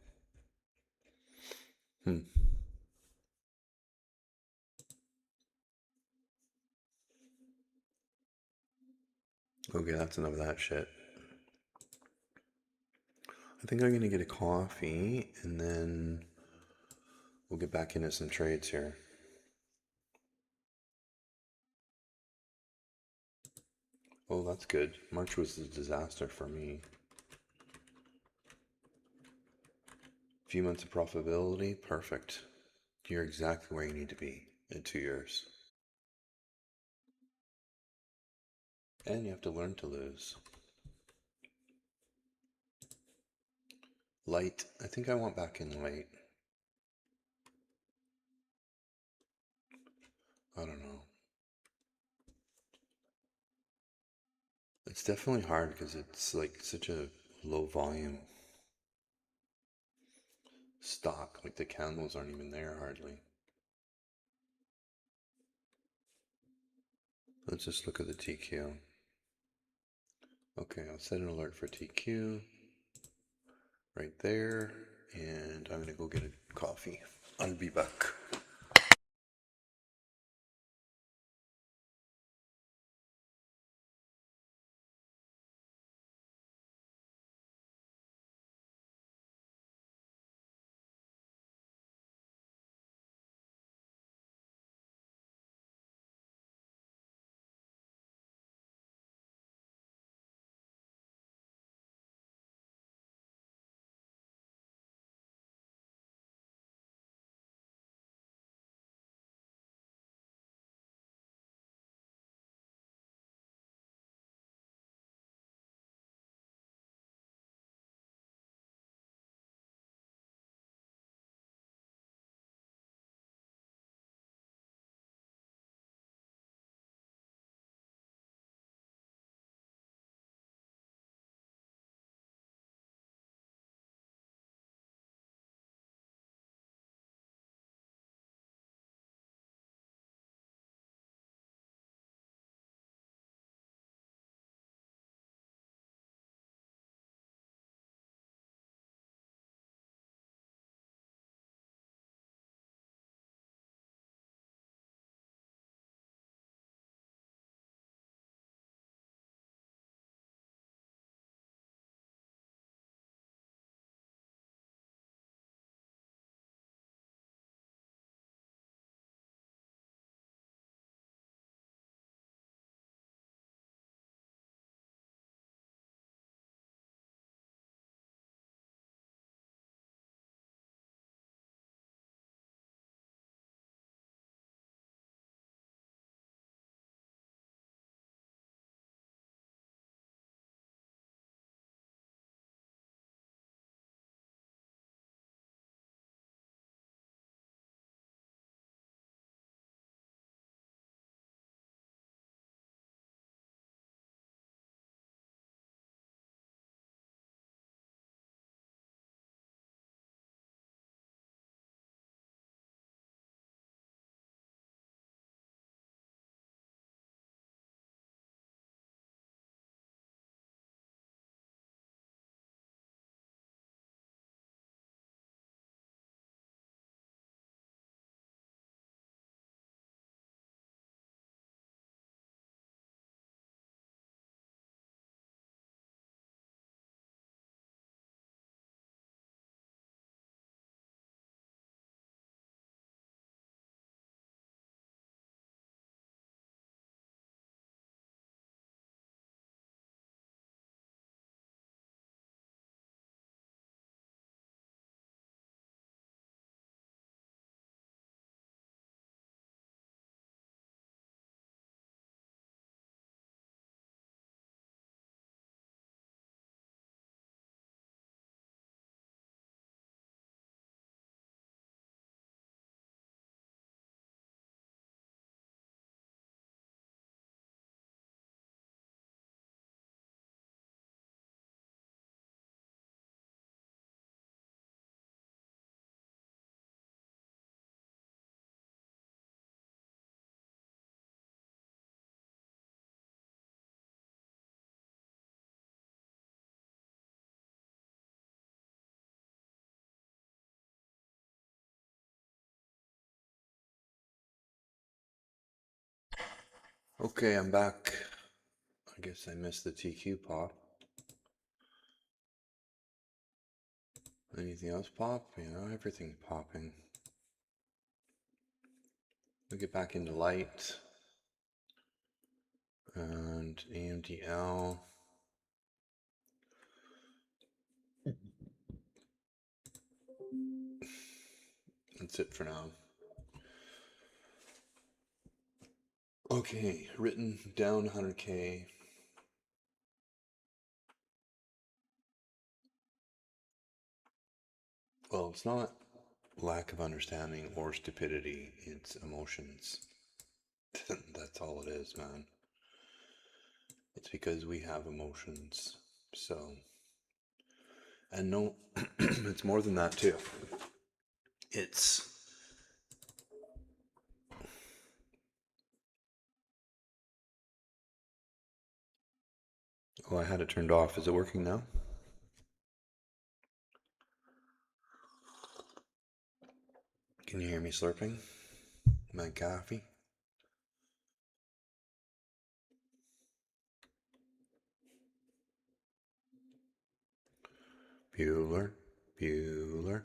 Okay, that's enough of that shit. I think I'm gonna get a coffee and then we'll get back into some trades here. Oh, that's good. March was a disaster for me. Few months of profitability, perfect. You're exactly where you need to be in 2 years. And you have to learn to lose. Light. I think I want back in light. I don't know. It's definitely hard because it's like such a low volume stock. Like the candles aren't even there hardly. Let's just look at the TQ. Okay, I'll set an alert for TQ right there. And I'm gonna go get a coffee. I'll be back. Okay, I'm back. I guess I missed the TQ pop. Anything else pop? Yeah, everything's popping. We get back into light and AMDL. That's it for now. Okay, written down 100K. Well, it's not lack of understanding or stupidity, it's emotions. That's all it is, man. It's because we have emotions. So, and no, it's more than that too. It's, oh, I had it turned off. Is it working now? Can you hear me slurping my coffee? Bueller, Bueller.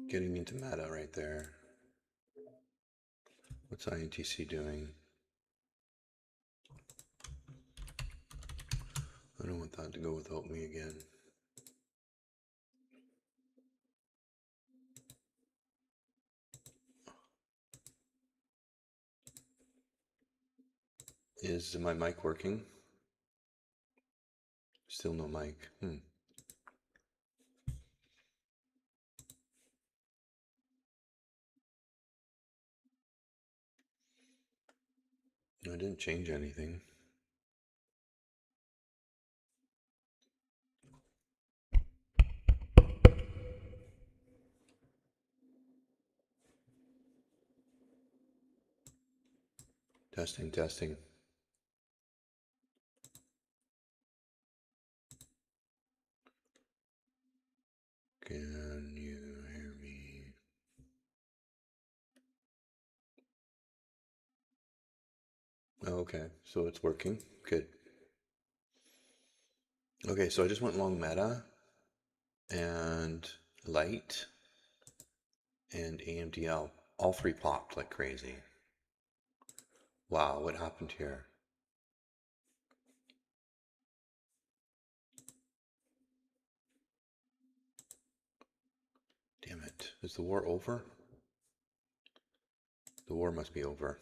Getting into meta right there. What's INTC doing? I don't want that to go without me again. Is my mic working? Still no mic. I didn't change anything. Testing, testing. Can you hear me? Oh, okay, so it's working. Good. Okay, so I just went long meta and light and AMDL. All three popped like crazy. Wow, what happened here? Damn it. Is the war over? The war must be over.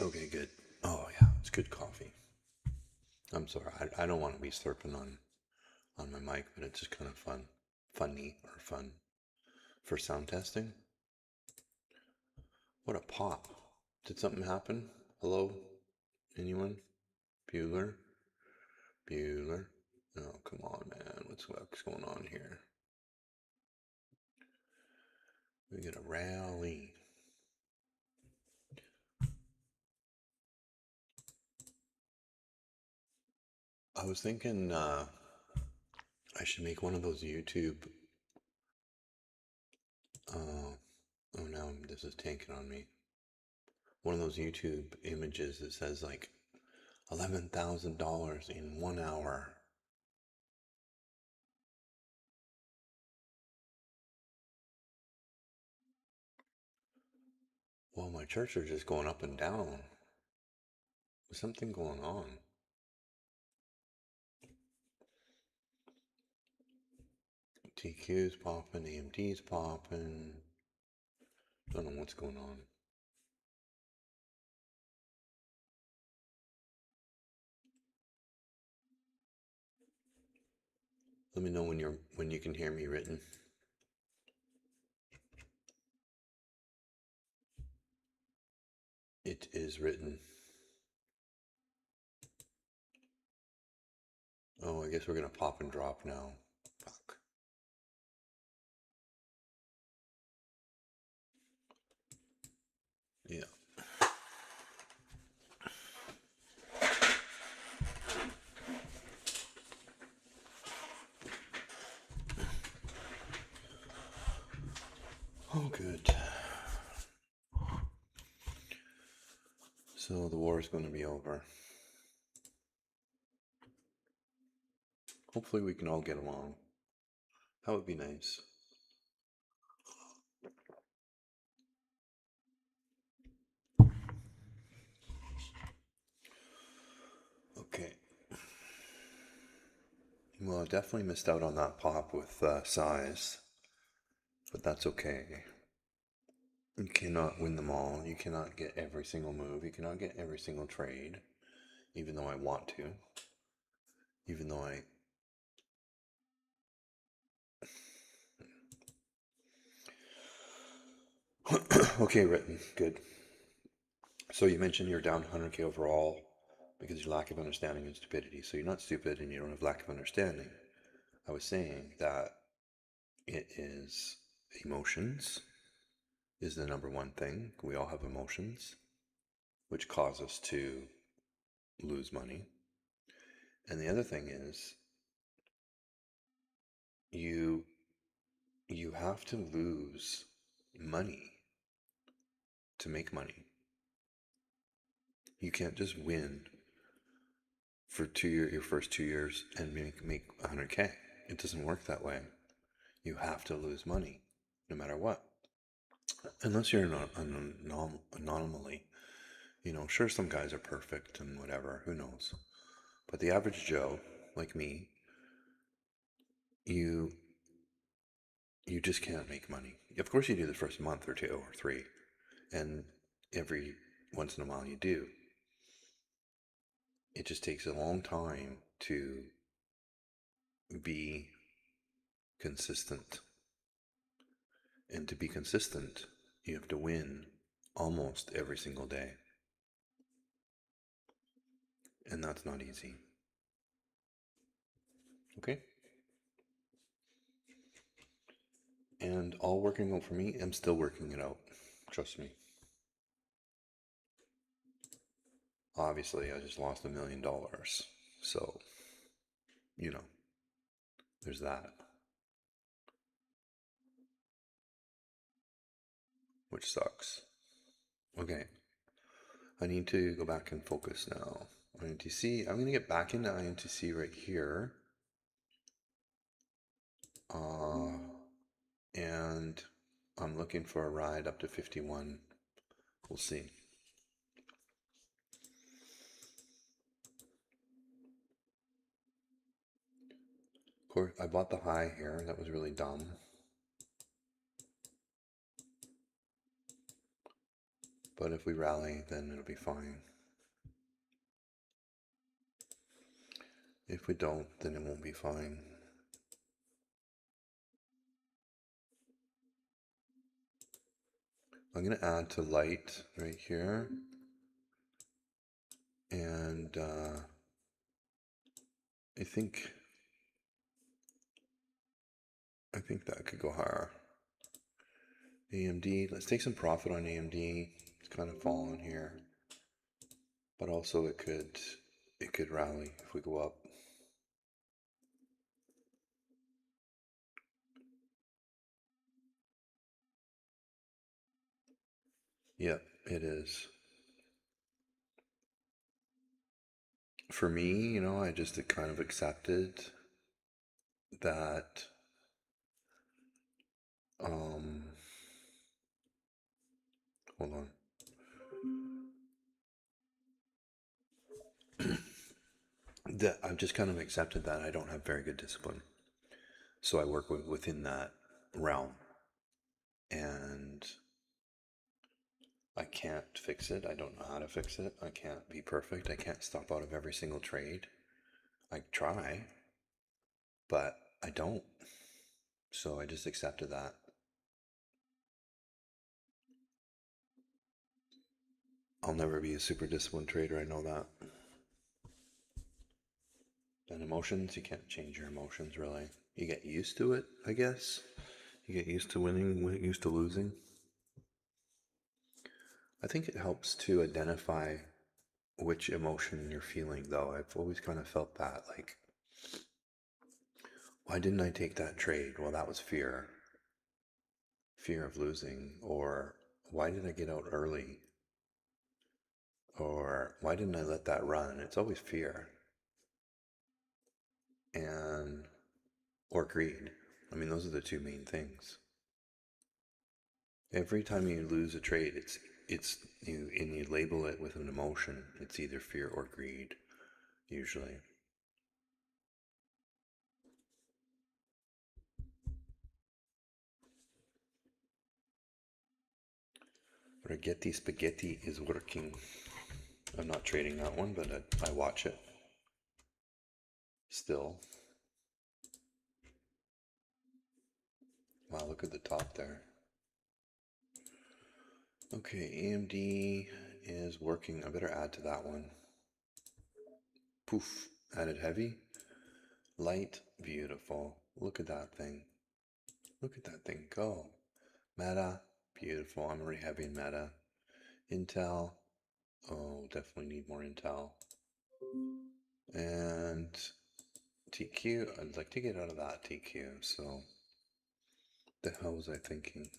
Okay, good. Oh yeah, it's good coffee. I'm sorry, I don't want to be slurping on my mic, but it's just kind of funny or fun for sound testing. What a pop. Did something happen? Hello? Anyone? Bueller? Bueller? Oh, come on, man. What's going on here? We get a rally. I was thinking I should make one of those YouTube. Oh, now this is tanking on me. One of those YouTube images that says like $11,000 in 1 hour. Well, my charts are just going up and down. There's something going on. TQ's popping, AMD's popping. Don't know what's going on. Let me know when you can hear me written. It is written. Oh, I guess we're gonna pop and drop now. Fuck. Yeah. Oh, good. So the war is going to be over. Hopefully we can all get along. That would be nice. Okay. Well, I definitely missed out on that pop with size, but that's okay. You cannot win them all. You cannot get every single move. You cannot get every single trade, even though I want to. Even though I. Okay, written. Good. So you mentioned you're down 100k overall because your lack of understanding and stupidity. So you're not stupid and you don't have lack of understanding. I was saying that it is emotions is the number one thing. We all have emotions, which cause us to lose money. And the other thing is you you have to lose money to make money. You can't just win for your first 2 years and make 100k. It doesn't work that way. You have to lose money no matter what. Unless you're an anomaly. You know, sure, some guys are perfect and whatever, who knows. But the average Joe, like me, you you just can't make money. Of course you do the first month or two or three, and every once in a while you do. It just takes a long time to be consistent. And to be consistent, you have to win almost every single day. And that's not easy. Okay? And all working out for me, I'm still working it out. Trust me. Obviously, I just lost $1 million. So, you know, there's that. Which sucks. Okay. I need to go back and focus now. INTC. I'm going to get back into INTC right here. And I'm looking for a ride up to 51. We'll see. Of course, I bought the high here. That was really dumb. But if we rally, then it'll be fine. If we don't, then it won't be fine. I'm going to add to light right here. And I think that could go higher. AMD, let's take some profit on AMD. It's kind of fallen here. But also it could rally if we go up. Yep, it is. For me, you know, I just kind of accepted that hold on. That I've just kind of accepted that I don't have very good discipline. So I work within that realm. And I can't fix it. I don't know how to fix it. I can't be perfect. I can't stop out of every single trade. I try, but I don't. So I just accepted that. I'll never be a super disciplined trader. I know that. And emotions, you can't change your emotions really. You get used to it, I guess. You get used to winning, used to losing. I think it helps to identify which emotion you're feeling, though. I've always kind of felt that, like, why didn't I take that trade? Well, that was fear. fear of losing, or why did I get out early, or why didn't I let that run? It's always fear, and or greed. I mean, those are the two main things. Every time you lose a trade, it's you label it with an emotion. It's either fear or greed, usually. Rigetti Spaghetti is working. I'm not trading that one, but I watch it still. Wow, look at the top there. Okay, AMD is working. I better add to that one. Poof, added heavy. Light, beautiful. Look at that thing. Look at that thing go. Meta, beautiful. I'm already heavy in Meta. Intel, oh, definitely need more Intel. And TQ, I'd like to get out of that TQ, so the hell was I thinking?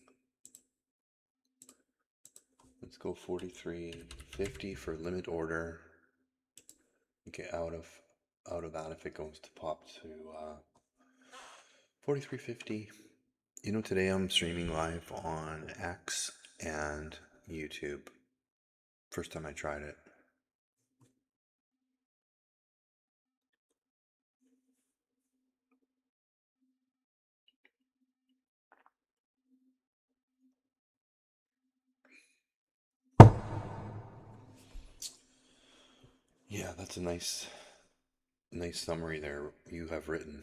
Let's go 43.50 for limit order. Get out of that if it goes to pop to 43.50. You know, today I'm streaming live on X and YouTube. First time I tried it. Yeah, that's a nice summary there you have written.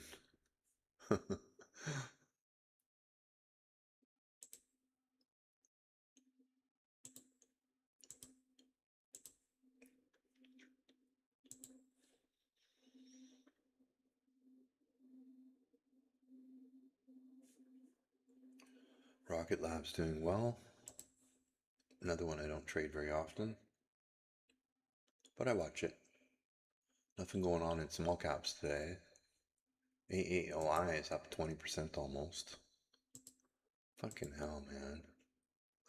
Rocket Lab's doing well. Another one I don't trade very often, but I watch it. Nothing going on in small caps today. AAOI is up 20% almost. Fucking hell, man.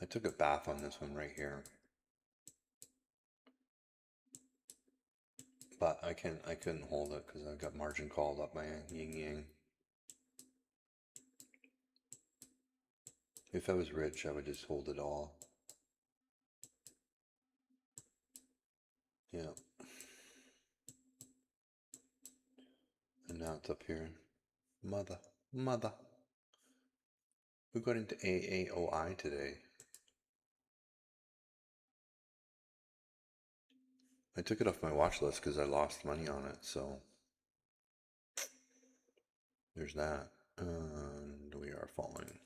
I took a bath on this one right here. But I couldn't hold it because I got margin called up by Ying Yang. If I was rich, I would just hold it all. Yeah. And now it's up here. Mother. We got into AAOI today. I took it off my watch list because I lost money on it, so there's that. And we are falling.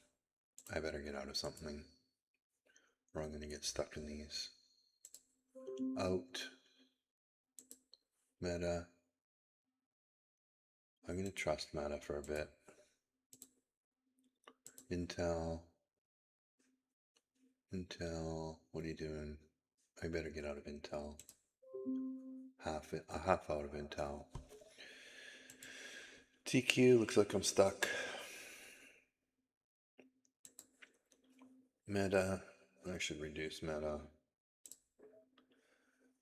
I better get out of something, or I'm going to get stuck in these. Out. Meta. I'm going to trust Meta for a bit. Intel. What are you doing? I better get out of Intel. Half out of Intel. TQ looks like I'm stuck. Meta. I should reduce Meta.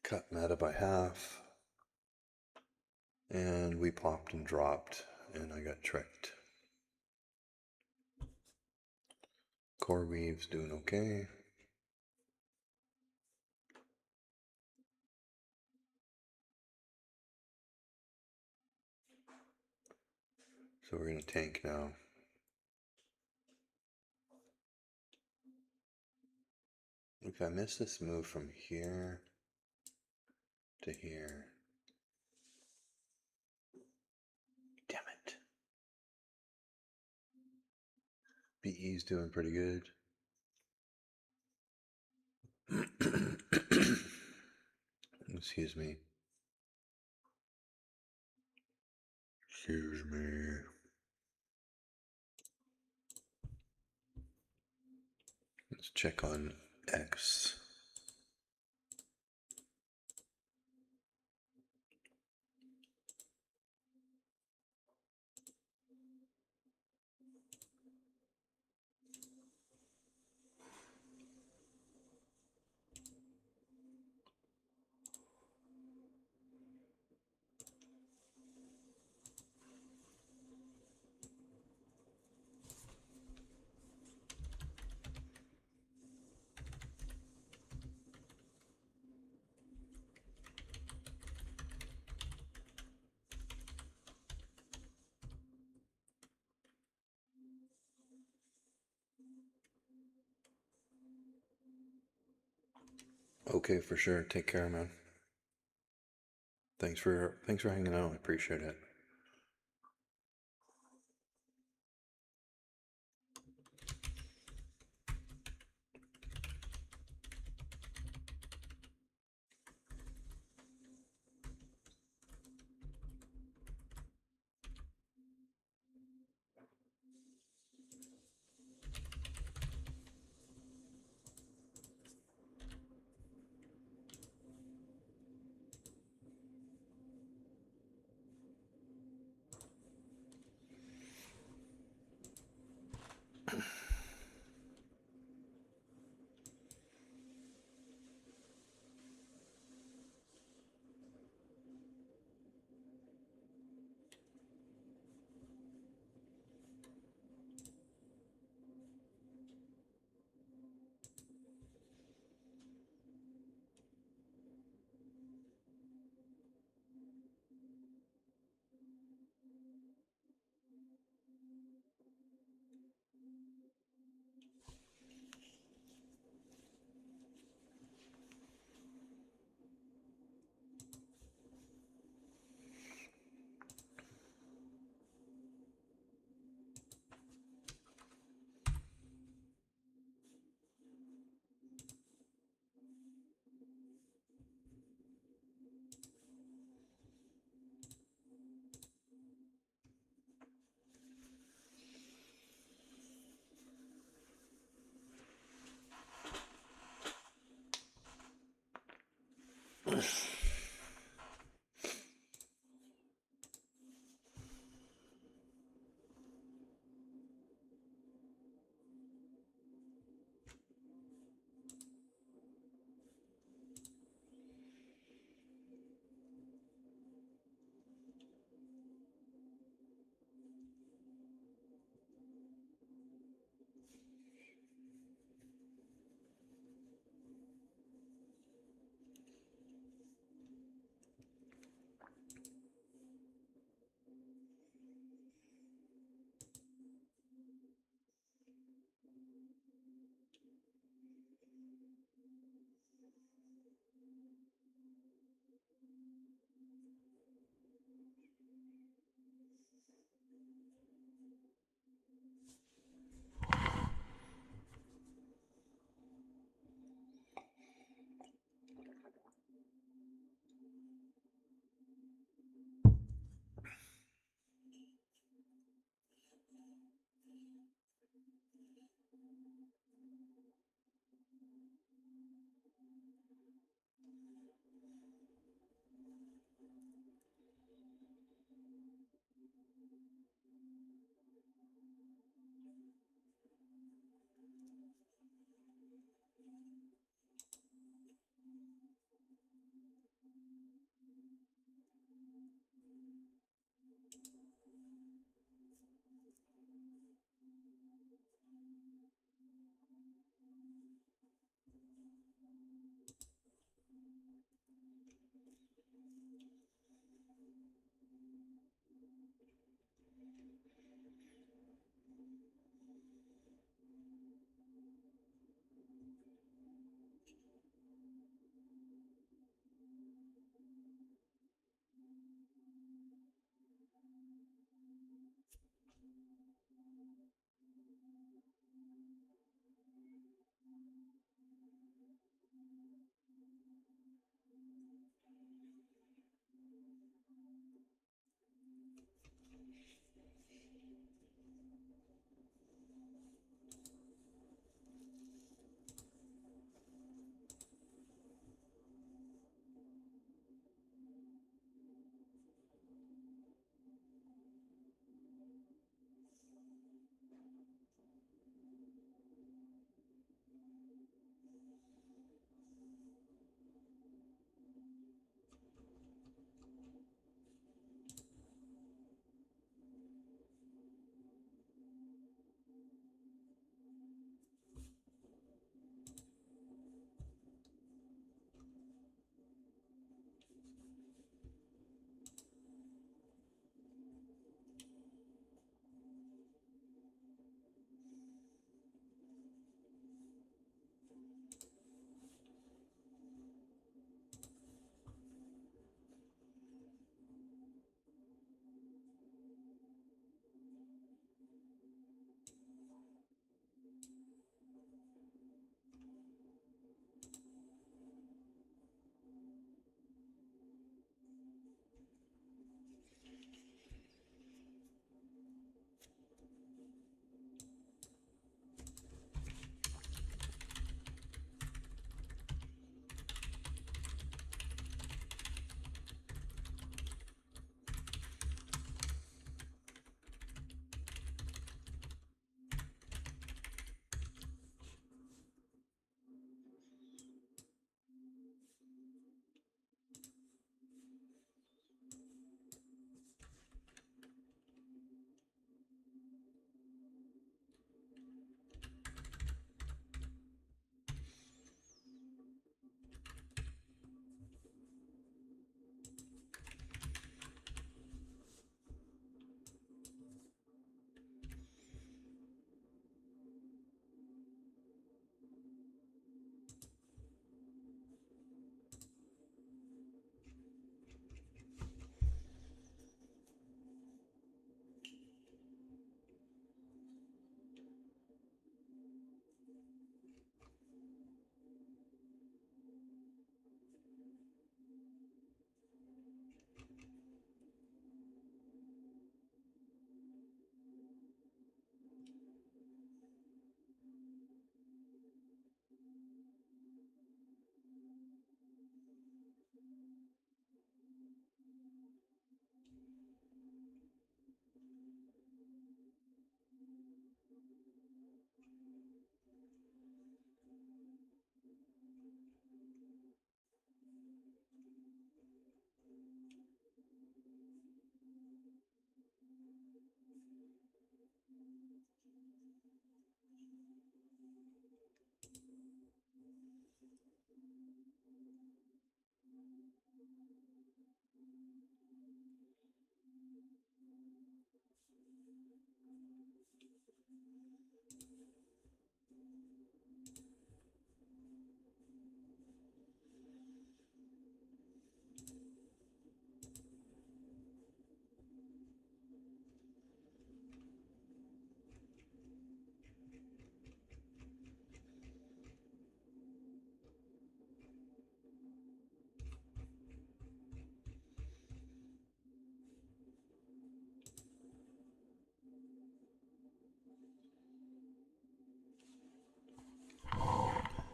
Cut Meta by half. And we popped and dropped, and I got tricked. CoreWeave's doing okay. So we're going to tank now. If I miss this move from here to here. Damn it. BE's doing pretty good. Excuse me. Excuse me. Let's check on X. Okay, for sure. Take care, man. Thanks for hanging out. I appreciate it.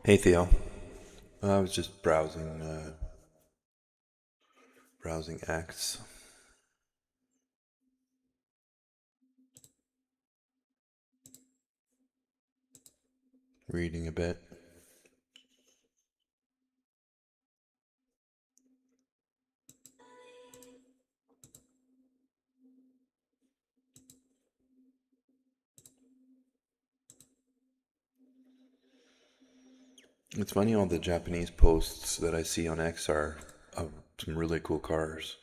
Hey Theo, I was just browsing X, reading a bit. It's funny, all the Japanese posts that I see on X are of some really cool cars.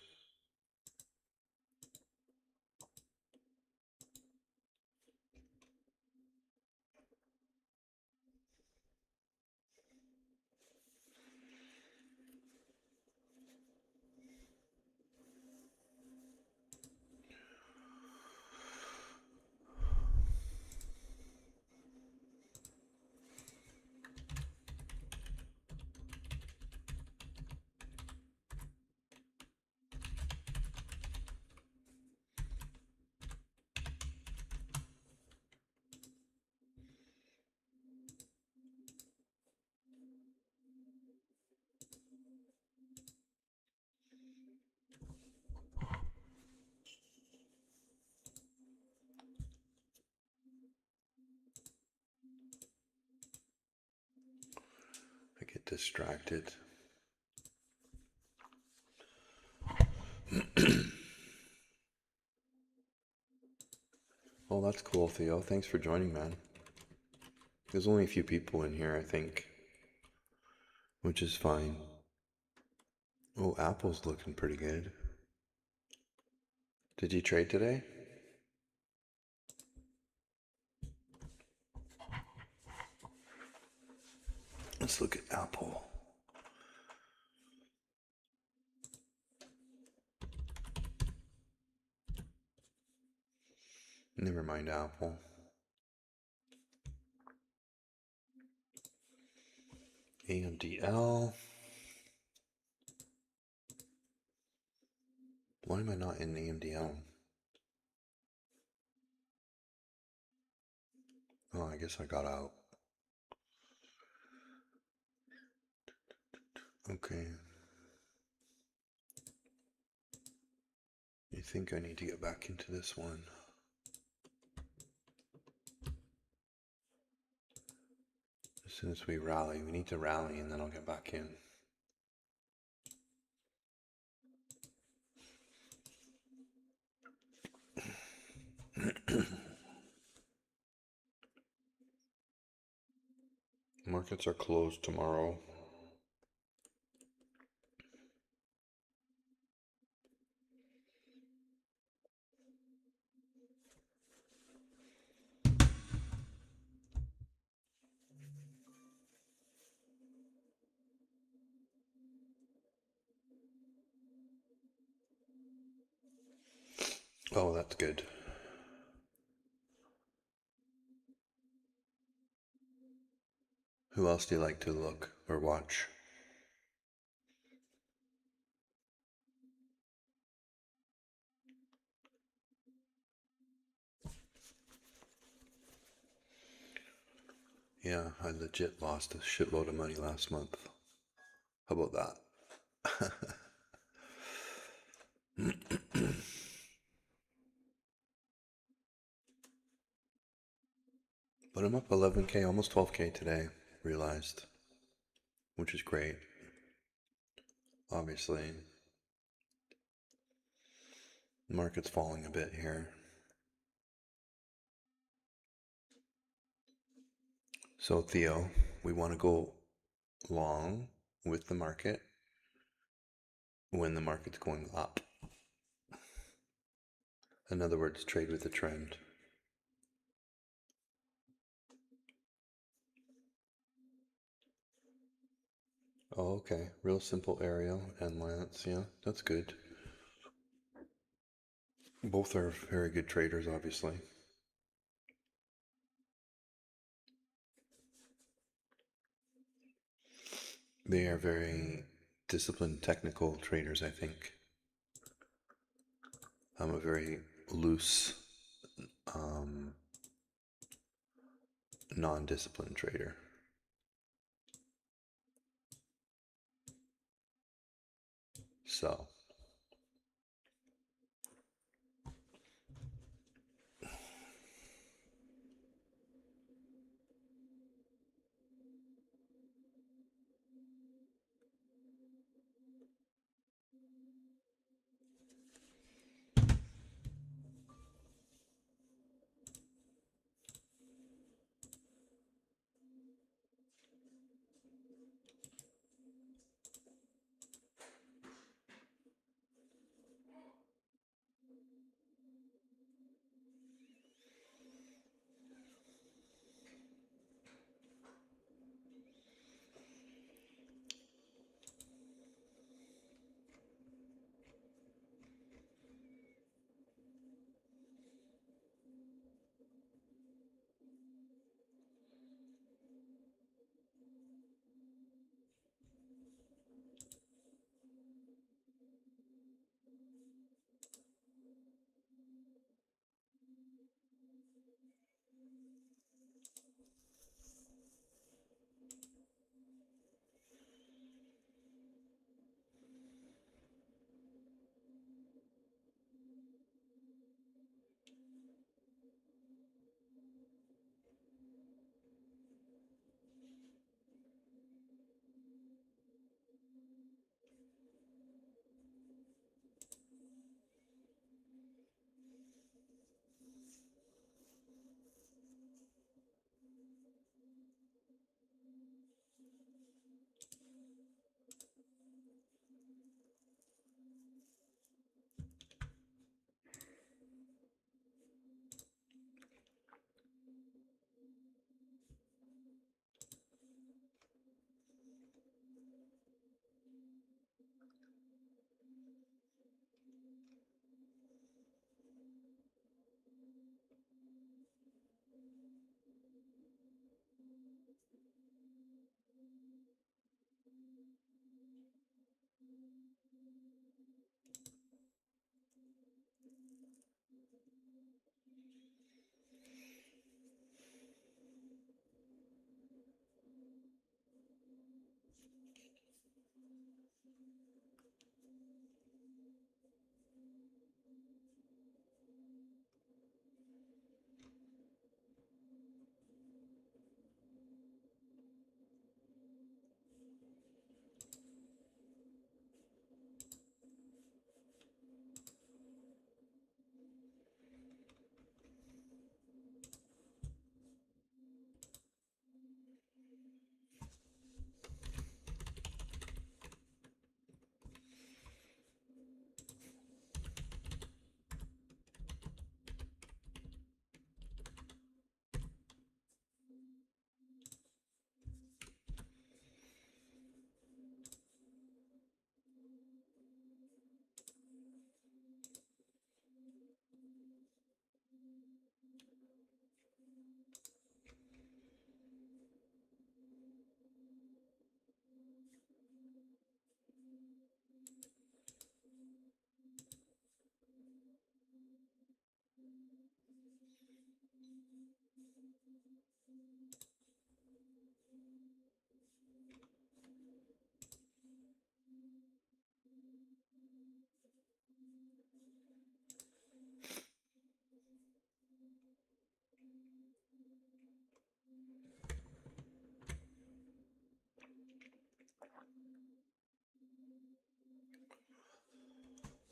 I get distracted. Well, that's cool, Theo. Thanks for joining, man. There's only a few people in here, I think, which is fine. Oh, Apple's looking pretty good. Did you trade today? Let's look at Apple. Never mind Apple. AMDL. Why am I not in AMDL? Oh, I guess I got out. Okay. I think I need to get back into this one. As soon as we rally, we need to rally and then I'll get back in. Markets are closed tomorrow. Oh, that's good. Who else do you like to look or watch? Yeah, I legit lost a shitload of money last month. How about that? But I'm up 11K, almost 12K today, realized, which is great. Obviously, the market's falling a bit here. So, Theo, we want to go long with the market when the market's going up. In other words, trade with the trend. Oh, okay. Real simple Ariel and Lance. Yeah, that's good. Both are very good traders, obviously. They are very disciplined, technical traders, I think. I'm a very loose, non-disciplined trader. So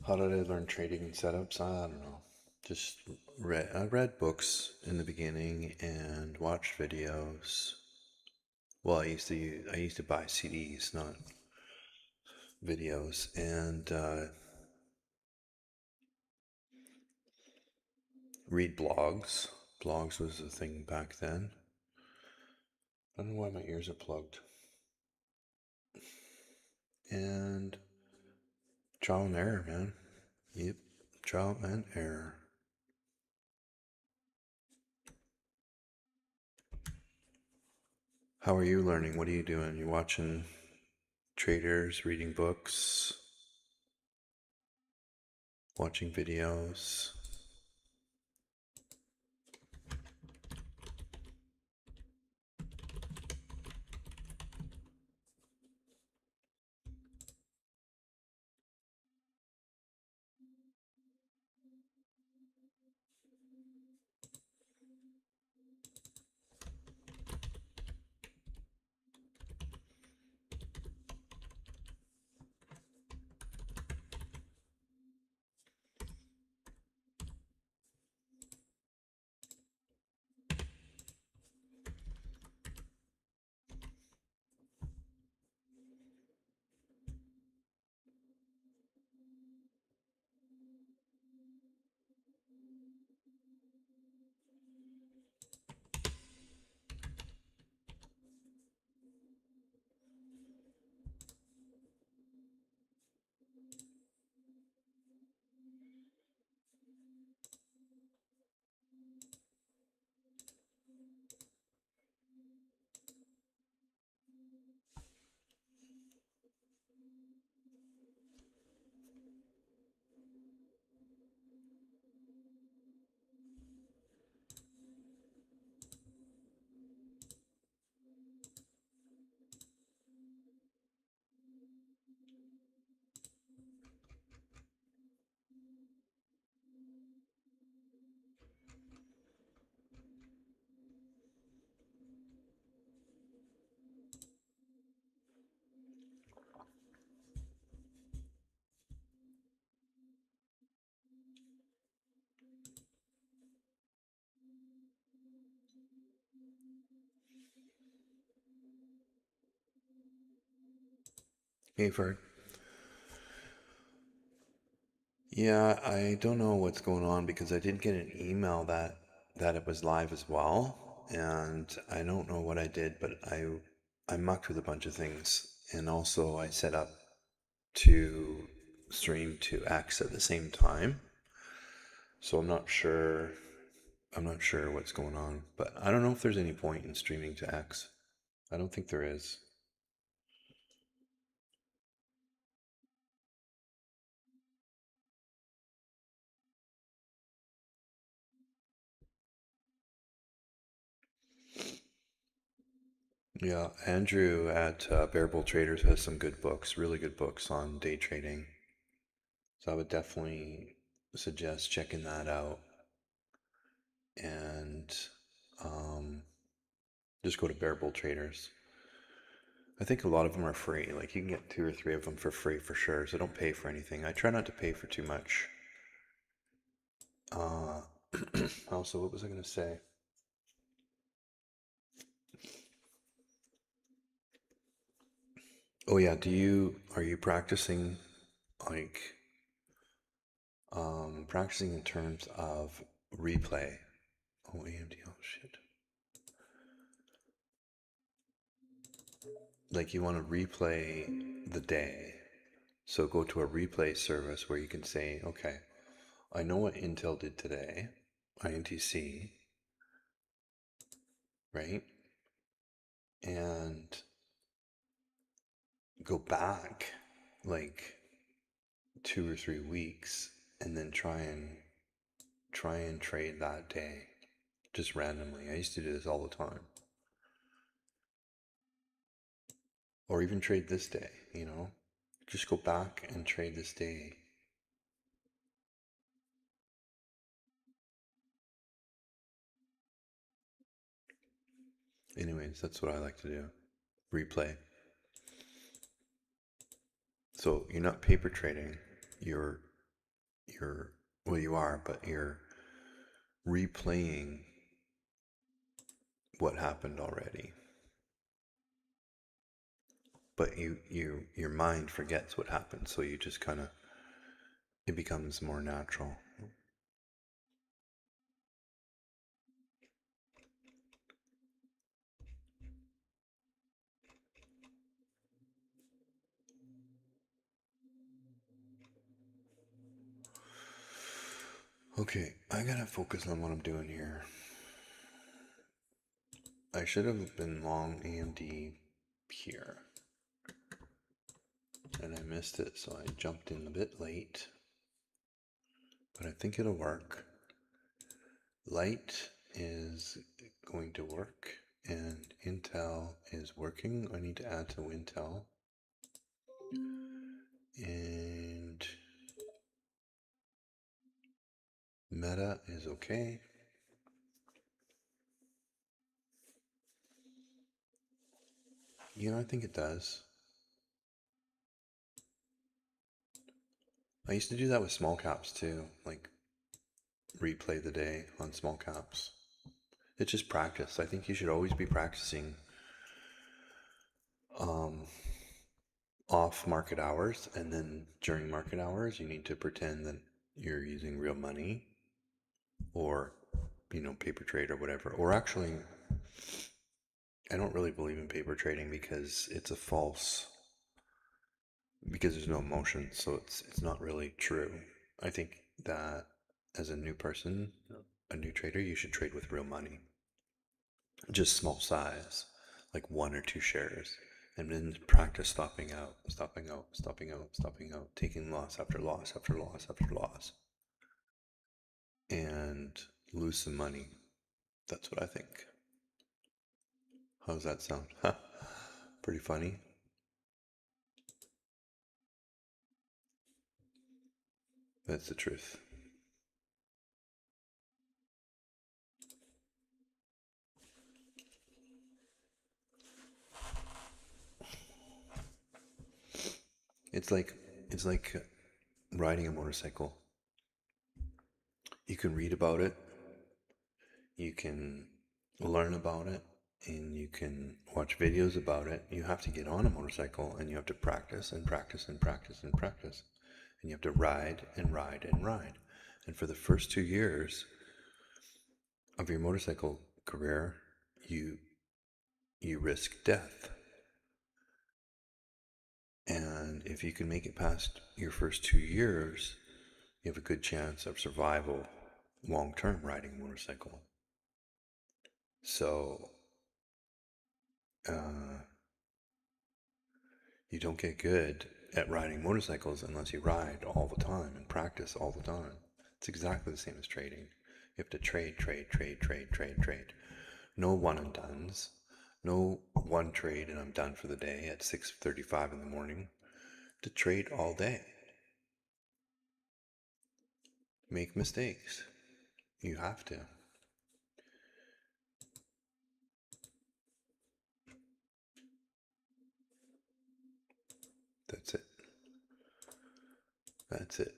how did I learn trading and setups? I don't know. Just I read books in the beginning and watched videos. Well, I used to buy CDs, not videos, and read blogs. Blogs was a thing back then. I don't know why my ears are plugged. And trial and error, man. Yep, trial and error. How are you learning? What are you doing? You watching traders, reading books, watching videos? Hey, Ferd. Yeah, I don't know what's going on because I did get an email that it was live as well, and I don't know what I did, but I mucked with a bunch of things, and also I set up to stream to X at the same time. So I'm not sure what's going on, but I don't know if there's any point in streaming to X. I don't think there is. Yeah, Andrew at Bear Bull Traders has some good books, really good books on day trading. So I would definitely suggest checking that out and um, just go to Bear Bull Traders. I think a lot of them are free. Like you can get two or three of them for free for sure. So don't pay for anything. I try not to pay for too much. Uh, also, what was I going to say? Oh yeah, are you practicing like practicing in terms of replay? Oh, AMD, oh shit. Like you want to replay the day. So go to a replay service where you can say, okay, I know what Intel did today, INTC, right? And go back like 2 or 3 weeks and then try and trade that day just randomly. I used to do this all the time. Or even trade this day, you know? Just go back and trade this day. Anyways, that's what I like to do. Replay. So you're not paper trading. You're well you are, but you're replaying what happened already. But your mind forgets what happened, so you just kind of it becomes more natural. Okay, I gotta focus on what I'm doing here. I should have been long AMD here. And I missed it, so I jumped in a bit late. But I think it'll work. Light is going to work, and Intel is working. I need to add to Intel. And Meta is okay. You know, I think it does. I used to do that with small caps too, like replay the day on small caps. It's just practice. I think you should always be practicing um, off market hours, and then during market hours, you need to pretend that you're using real money or, paper trade or whatever. Or actually, I don't really believe in paper trading because it's a false, because there's no emotion, so it's not really true. I think that as a new person, a new trader, you should trade with real money, just small size, like one or two shares, and then practice stopping out, stopping out, stopping out, stopping out, taking loss after loss after loss after loss, and lose some money. That's what I think. How does that sound? Pretty funny. That's the truth. It's like it's like riding a motorcycle. You can read about it, you can learn about it, and you can watch videos about it. You have to get on a motorcycle and you have to practice and practice and practice and practice. And you have to ride and ride and ride. And for the first 2 years of your motorcycle career, you risk death. And if you can make it past your first 2 years, you have a good chance of survival long term riding a motorcycle. So, you don't get good at riding motorcycles unless you ride all the time and practice all the time. It's exactly the same as trading. You have to trade. No one and dones. No one trade and I'm done for the day at 6:35 in the morning. To trade all day. Make mistakes. You have to. That's it. That's it.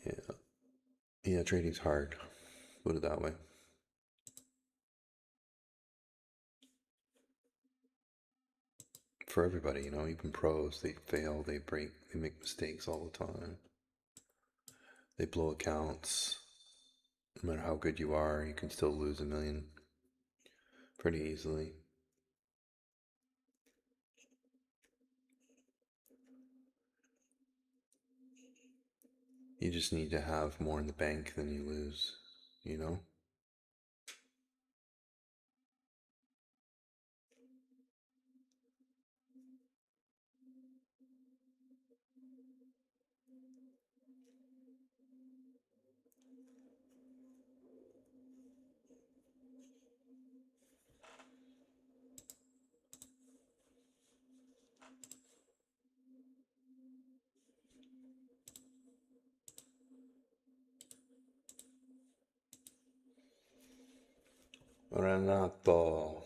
Yeah. Yeah, trading's hard. Put it that way. For everybody, even pros, they fail, they break, they make mistakes all the time. They blow accounts. No matter how good you are, you can still lose $1 million pretty easily. You just need to have more in the bank than you lose, you know? Renato.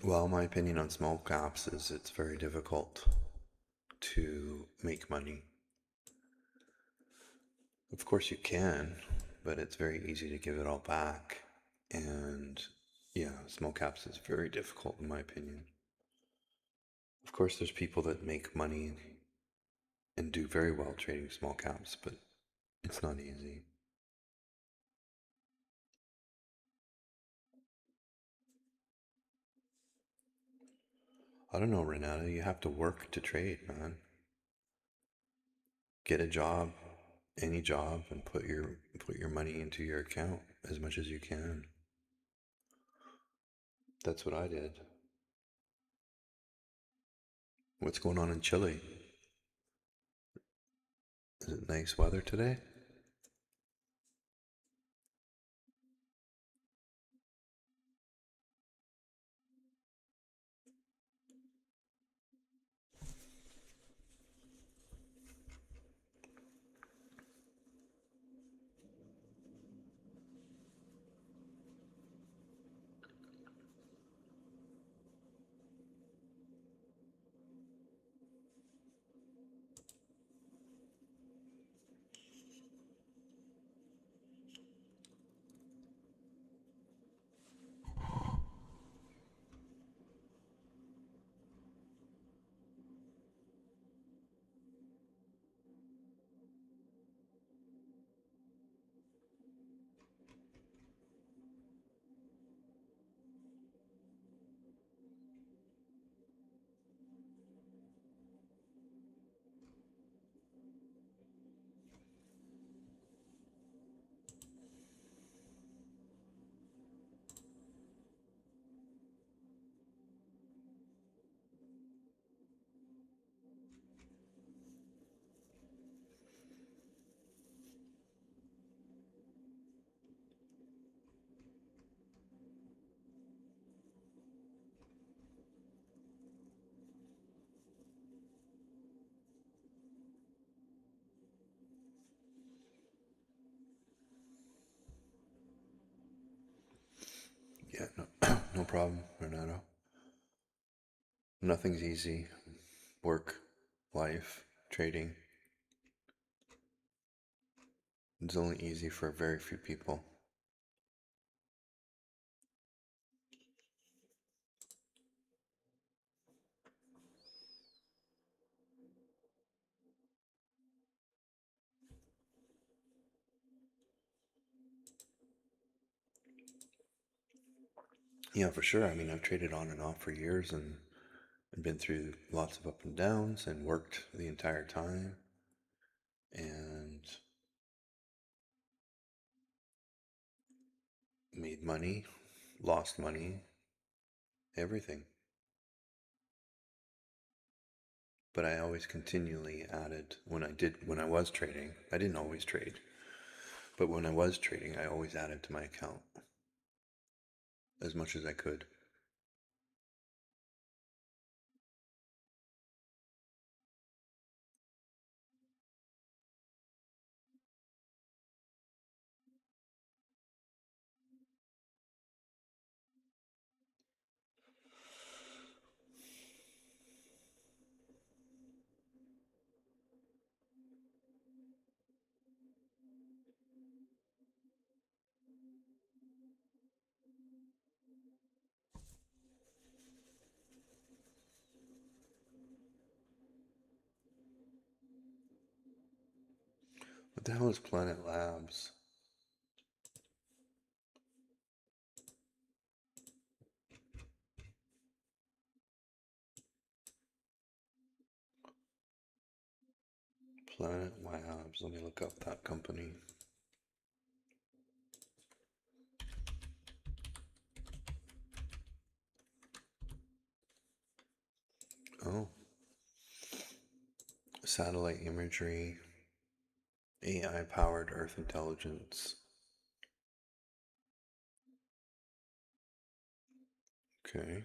Well, my opinion on small caps is it's very difficult to make money. Of course you can, but it's very easy to give it all back. And yeah, small caps is very difficult in my opinion. Of course there's people that make money and do very well trading small caps, but it's not easy. I don't know, Renata, you have to work to trade, man. Get a job, any job, and put your money into your account as much as you can. That's what I did. What's going on in Chile? Is it nice weather today? problem, Renato. Nothing's easy. Work, life, trading. It's only easy for very few people. Yeah, for sure. I mean, I've traded on and off for years and been through lots of up and downs and worked the entire time and made money, lost money, everything. But I always continually added when I was trading. I didn't always trade, but when I was trading, I always added to my account as much as I could. What the hell is Planet Labs? Planet Labs. Let me look up that company. Oh, satellite imagery, AI powered Earth intelligence. Okay.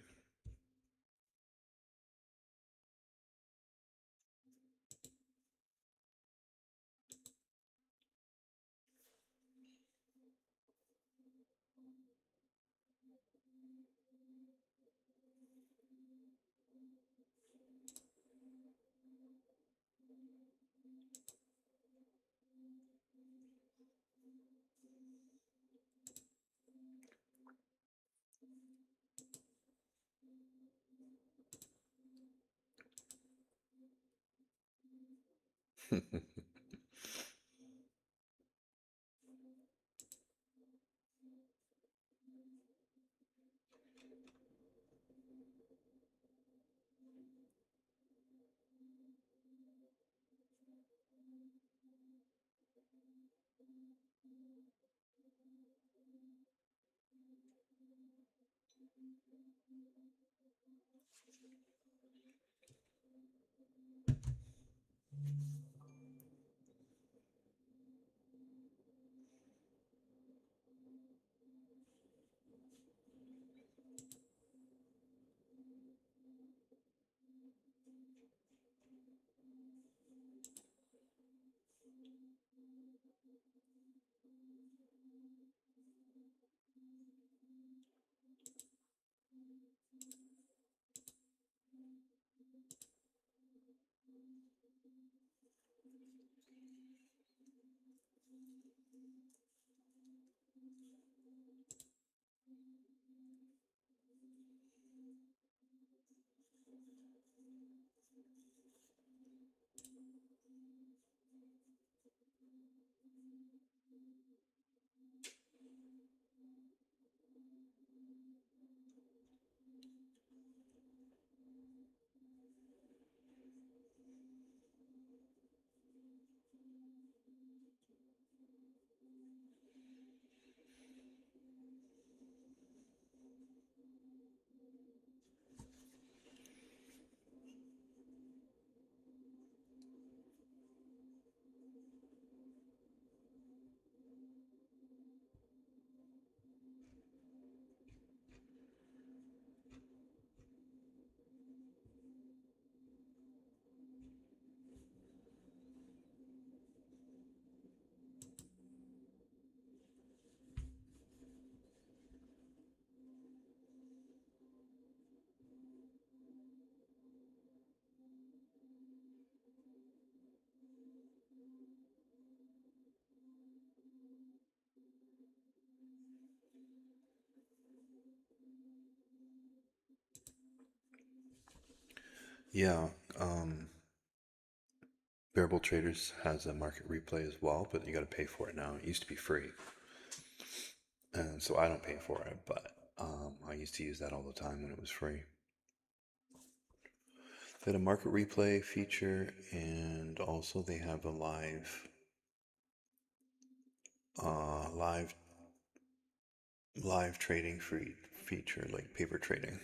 Yeah, um, Bearable Traders has a market replay as well, but you got to pay for it now. It used to be free, and so I don't pay for it, but I used to use that all the time when it was free. They had a market replay feature, and also they have a live trading feature, like paper trading.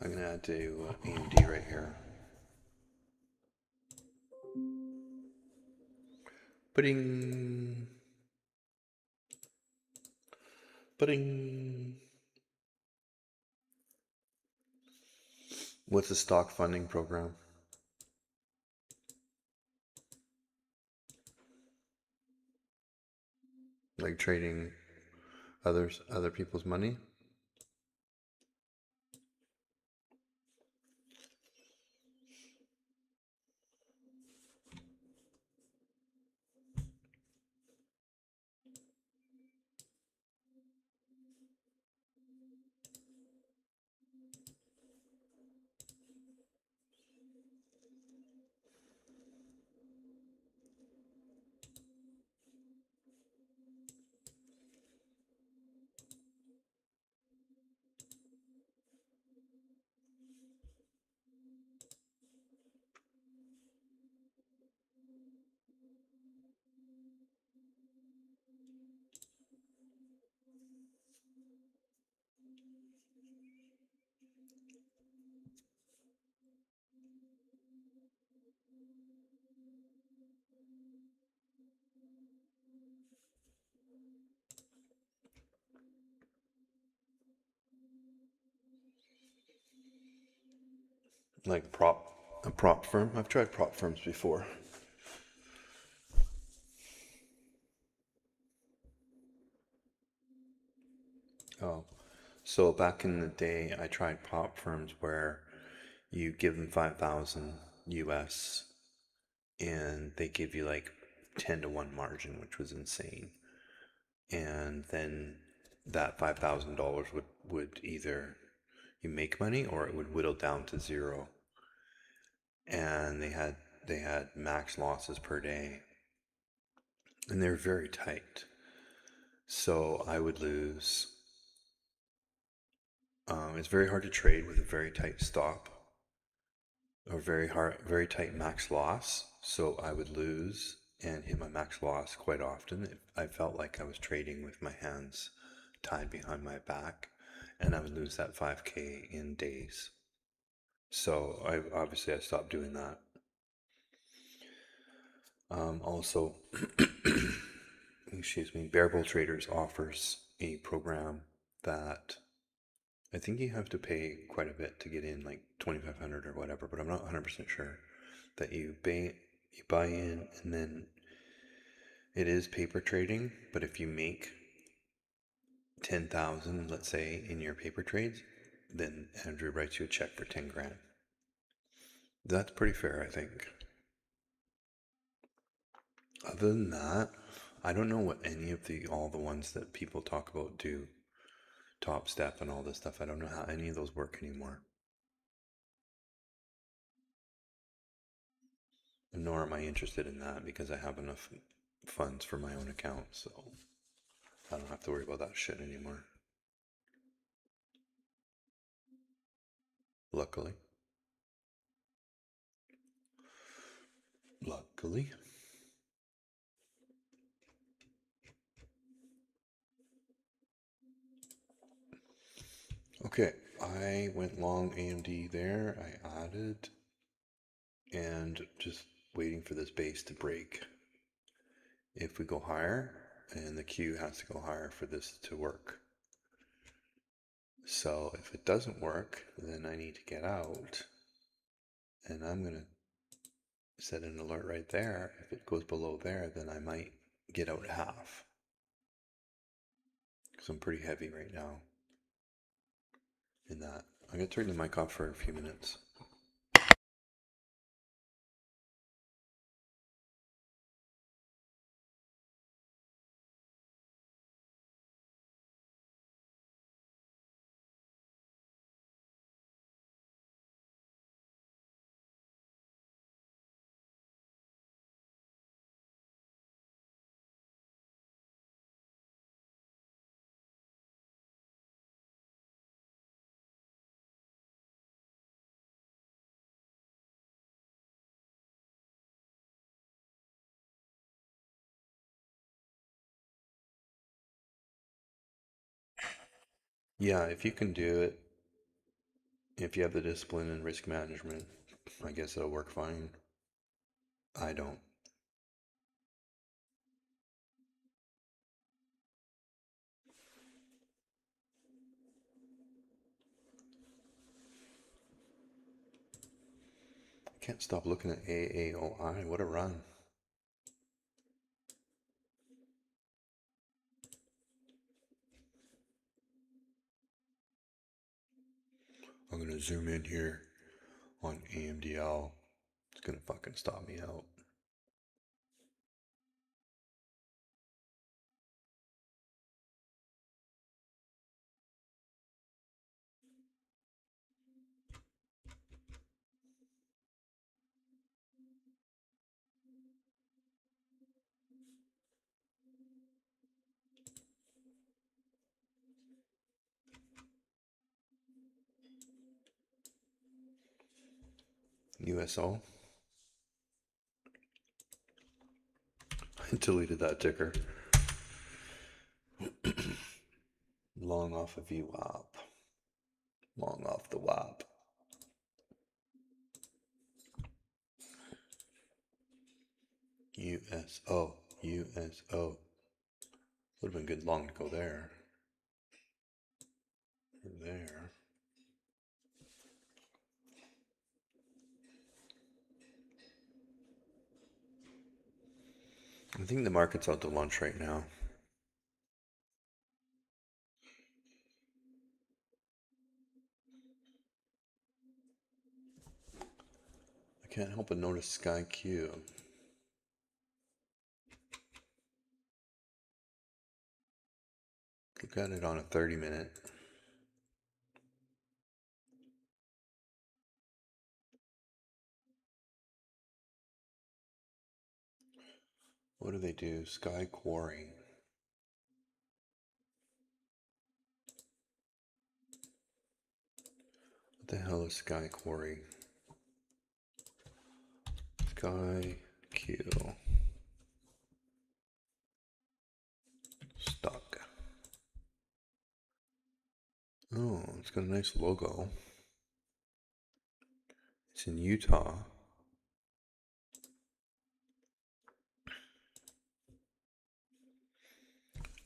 I'm gonna add to AMD right here. Pudding, pudding. What's a stock funding program? Like trading other people's money? Like a prop firm? I've tried prop firms before. Oh, so back in the day, I tried prop firms where you give them 5,000 US and they give you like 10 to 1 margin, which was insane. And then that $5,000 would either you make money or it would whittle down to zero. And they had max losses per day, and they're very tight. So I would lose. It's very hard to trade with a very tight stop or very tight max loss. So I would lose and hit my max loss quite often. I felt like I was trading with my hands tied behind my back, and I would lose that 5K in days. So I stopped doing that. Also, excuse me, Bearable Traders offers a program that I think you have to pay quite a bit to get in, like 2,500 or whatever, but I'm not 100% sure. That you buy in, and then it is paper trading, but if you make 10,000, let's say, in your paper trades, then Andrew writes you a check for 10 grand. That's pretty fair, I think. Other than that, I don't know what any of all the ones that people talk about do. Top Step and all this stuff. I don't know how any of those work anymore. Nor am I interested in that because I have enough funds for my own account, so I don't have to worry about that shit anymore. Luckily. Luckily. Okay, I went long AMD there. I added and just waiting for this base to break. If we go higher, and the Q has to go higher for this to work. So if it doesn't work, then I need to get out. And I'm going to set an alert right there. If it goes below there, then I might get out half. Because I'm pretty heavy right now in that. I'm going to turn the mic off for a few minutes. Yeah, if you can do it, if you have the discipline and risk management, I guess it'll work fine. I don't. I can't stop looking at AAOI. What a run. I'm going to zoom in here on AMDL. It's going to fucking stop me out. USO. I deleted that ticker. Long off of VWAP. Long off the WAP. USO. USO. Would have been good long to go there. There. I think the market's out to lunch right now. I can't help but notice Sky Q. Look at it on a 30-minute. What do they do? Sky Quarry. What the hell is Sky Quarry? Sky Q. Stock. Oh, it's got a nice logo. It's in Utah.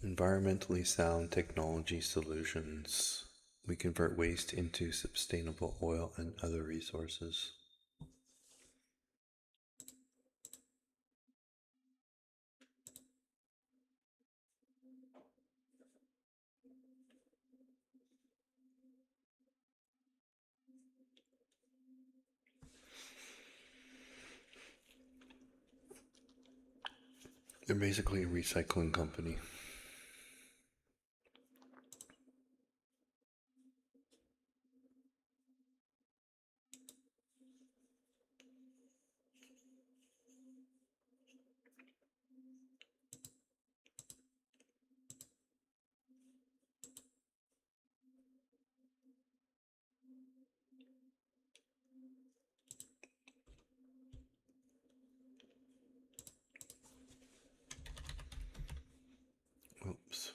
Environmentally sound technology solutions. We convert waste into sustainable oil and other resources. They're basically a recycling company. Oops.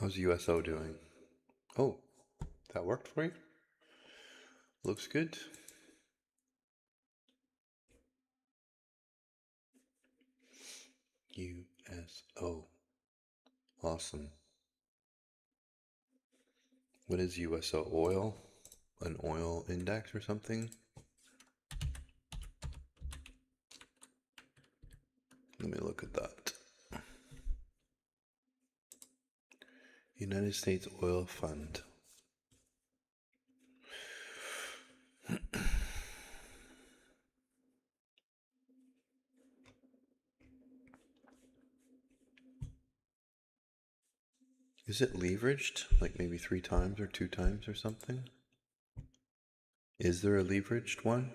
How's USO doing? Oh, that worked for you? Looks good. USO. Awesome. What is USO? Oil? An oil index or something? Let me look at that. United States Oil Fund. Is it leveraged? Like maybe 3 times or 2 times or something? Is there a leveraged one?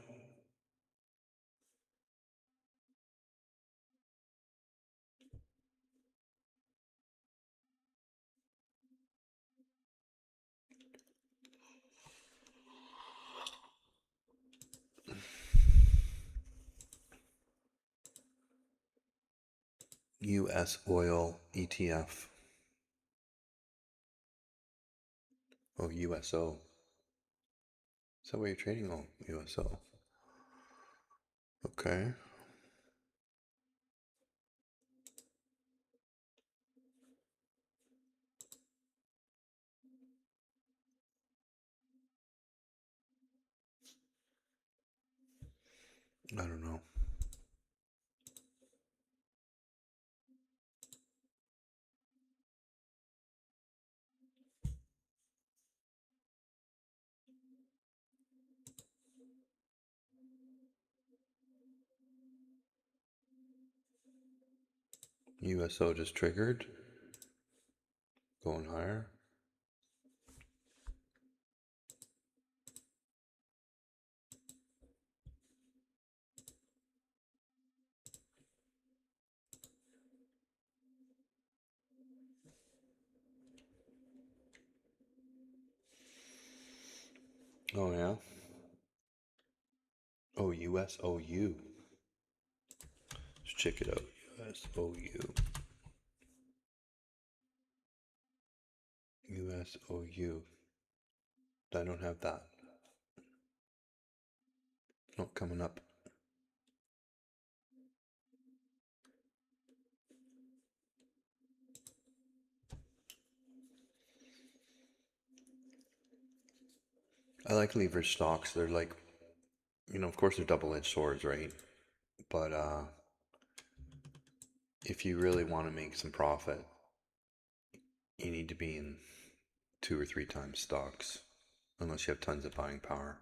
US Oil ETF. Oh, USO. Is that what you're trading? Oh, USO. Okay. I don't know. USO just triggered. Going higher. Oh yeah. Oh, USOU. Let's check it out. USOU. USOU. I don't have that. Not coming up. I like leverage stocks. They're like, of course they're double-edged swords, right? But if you really want to make some profit, you need to be in 2 or 3 times stocks, unless you have tons of buying power.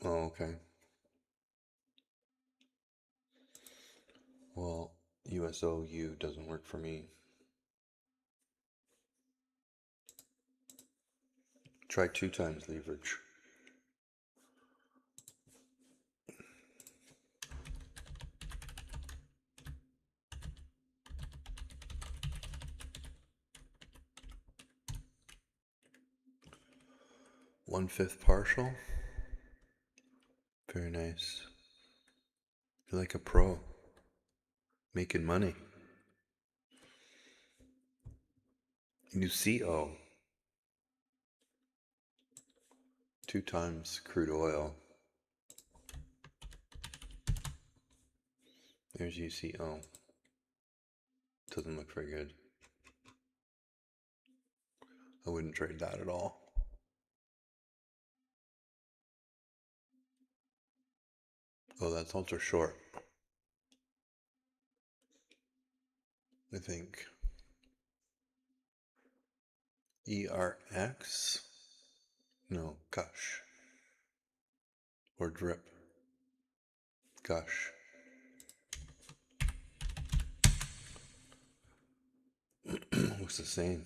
Oh, okay. Well, USOU doesn't work for me. Try 2 times leverage. One-fifth partial. Very nice. You're like a pro. Making money. You CO. 2 times crude oil. There's UCO. Doesn't look very good. I wouldn't trade that at all. Oh, that's ultra short. I think. ERX? No, Gush. Or Drip. Gush. Looks the same.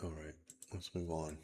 Alright, let's move on.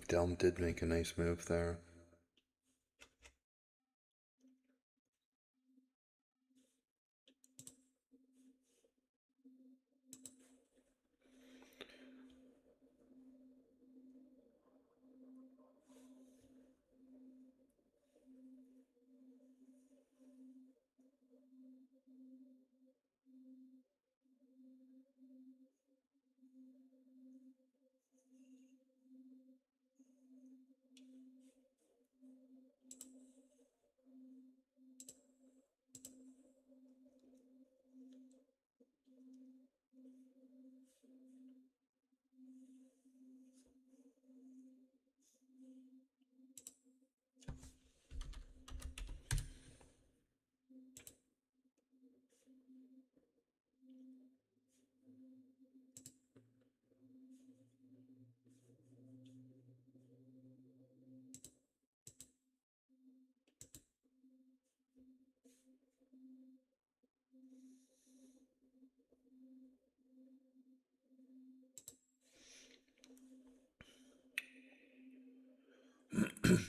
Delm did make a nice move there.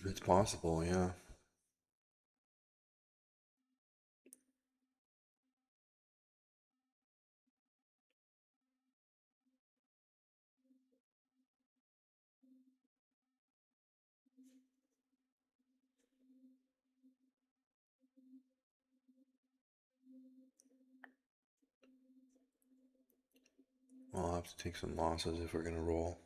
It's possible, yeah. I'll have to take some losses if we're gonna roll.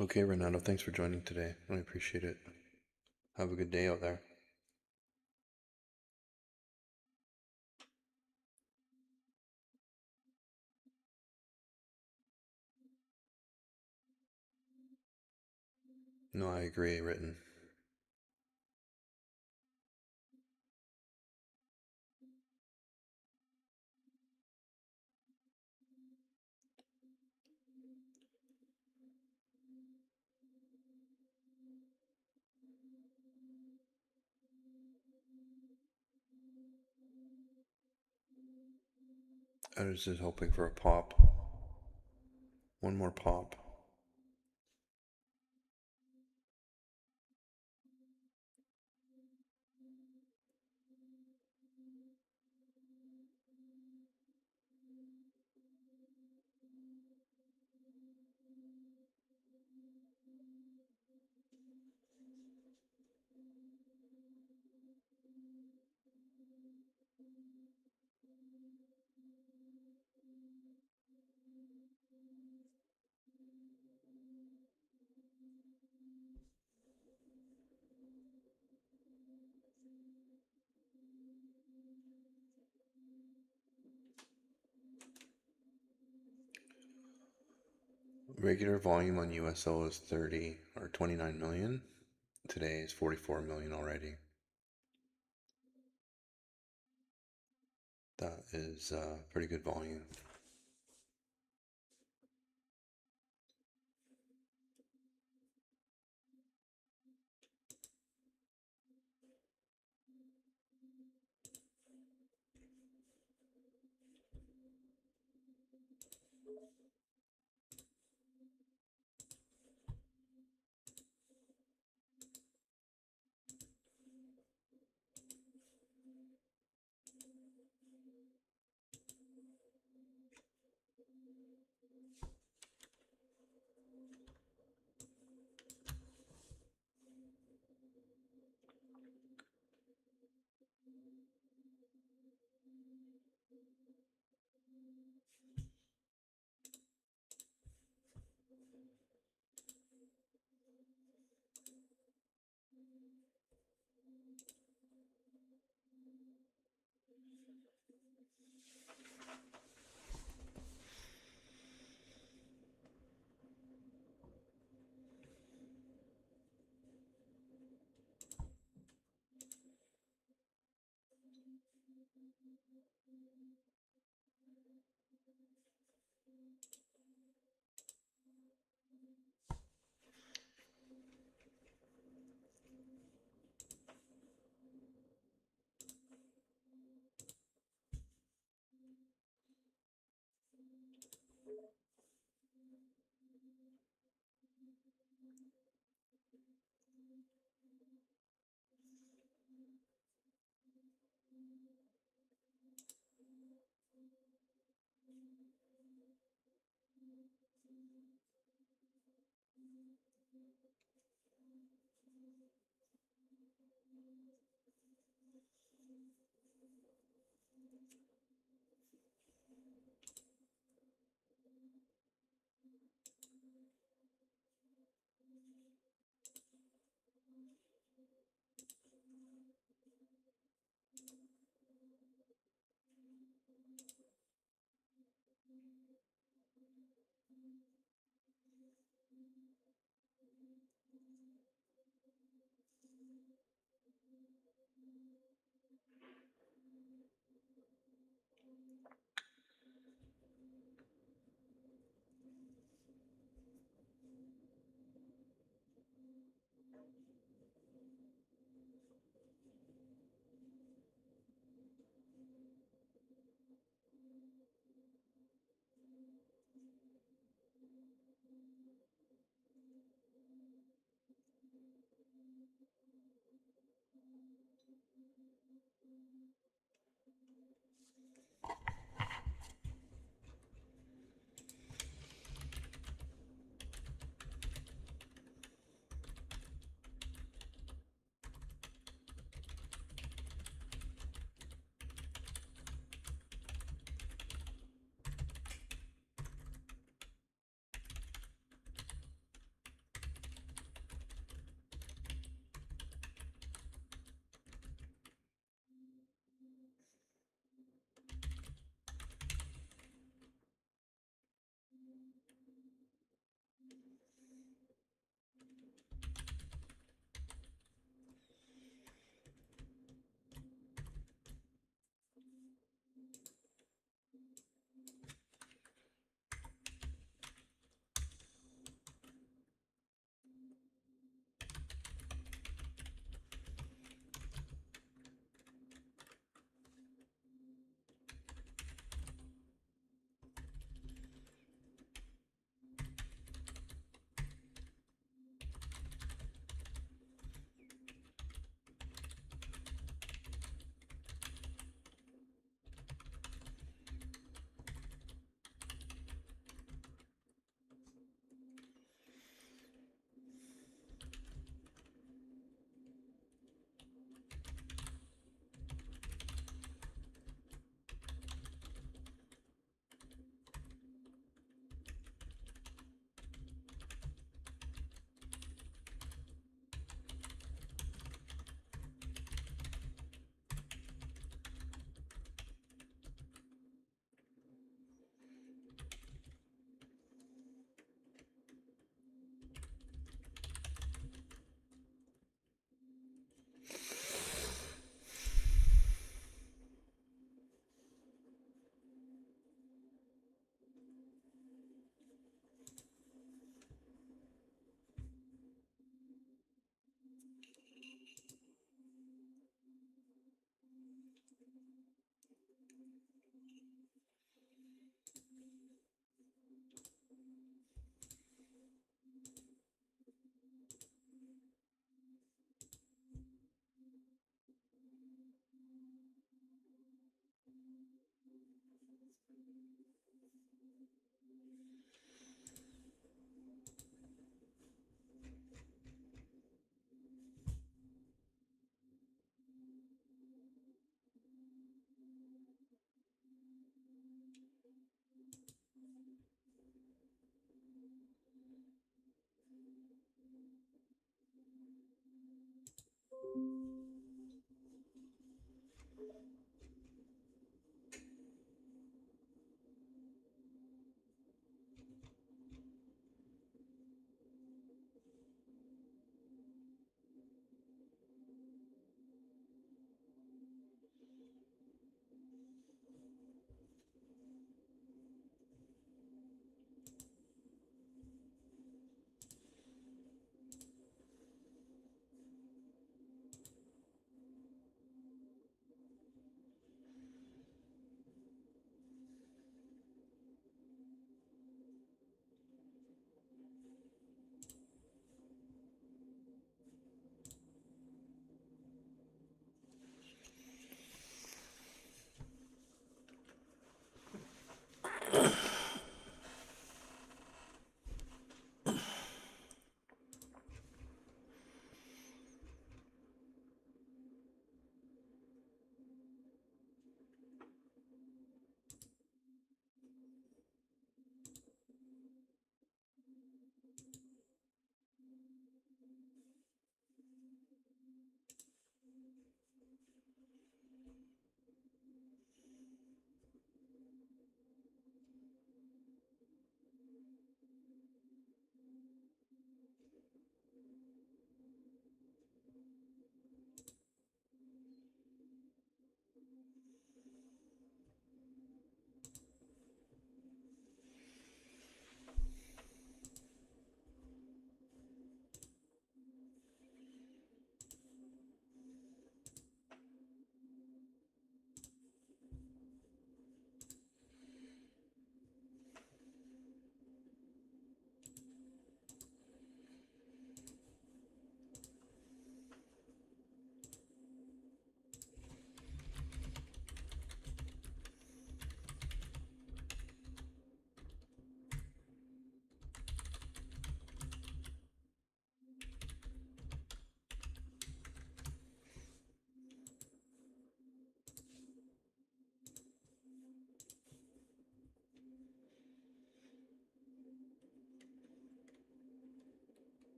Okay, Renato, thanks for joining today. I appreciate it. Have a good day out there. No, I agree, written. I was just hoping for a pop. One more pop. Regular volume on USO is 30 or 29 million. Today is 44 million already. That is pretty good volume.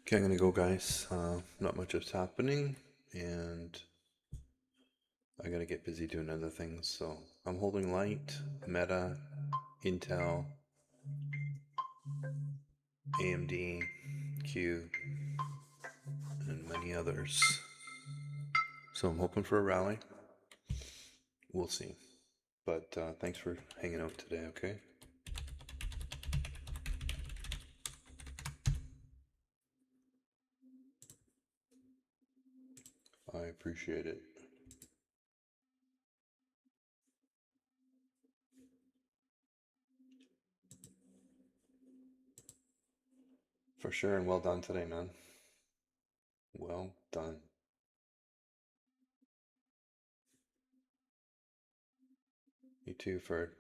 Okay, I'm gonna go, guys. Not much is happening, and I gotta get busy doing other things. So I'm holding light, Meta, Intel, AMD, Q, and many others. So I'm hoping for a rally. We'll see. But thanks for hanging out today, okay? I appreciate it. For sure, and well done today, man. Well done. You too, Ferd.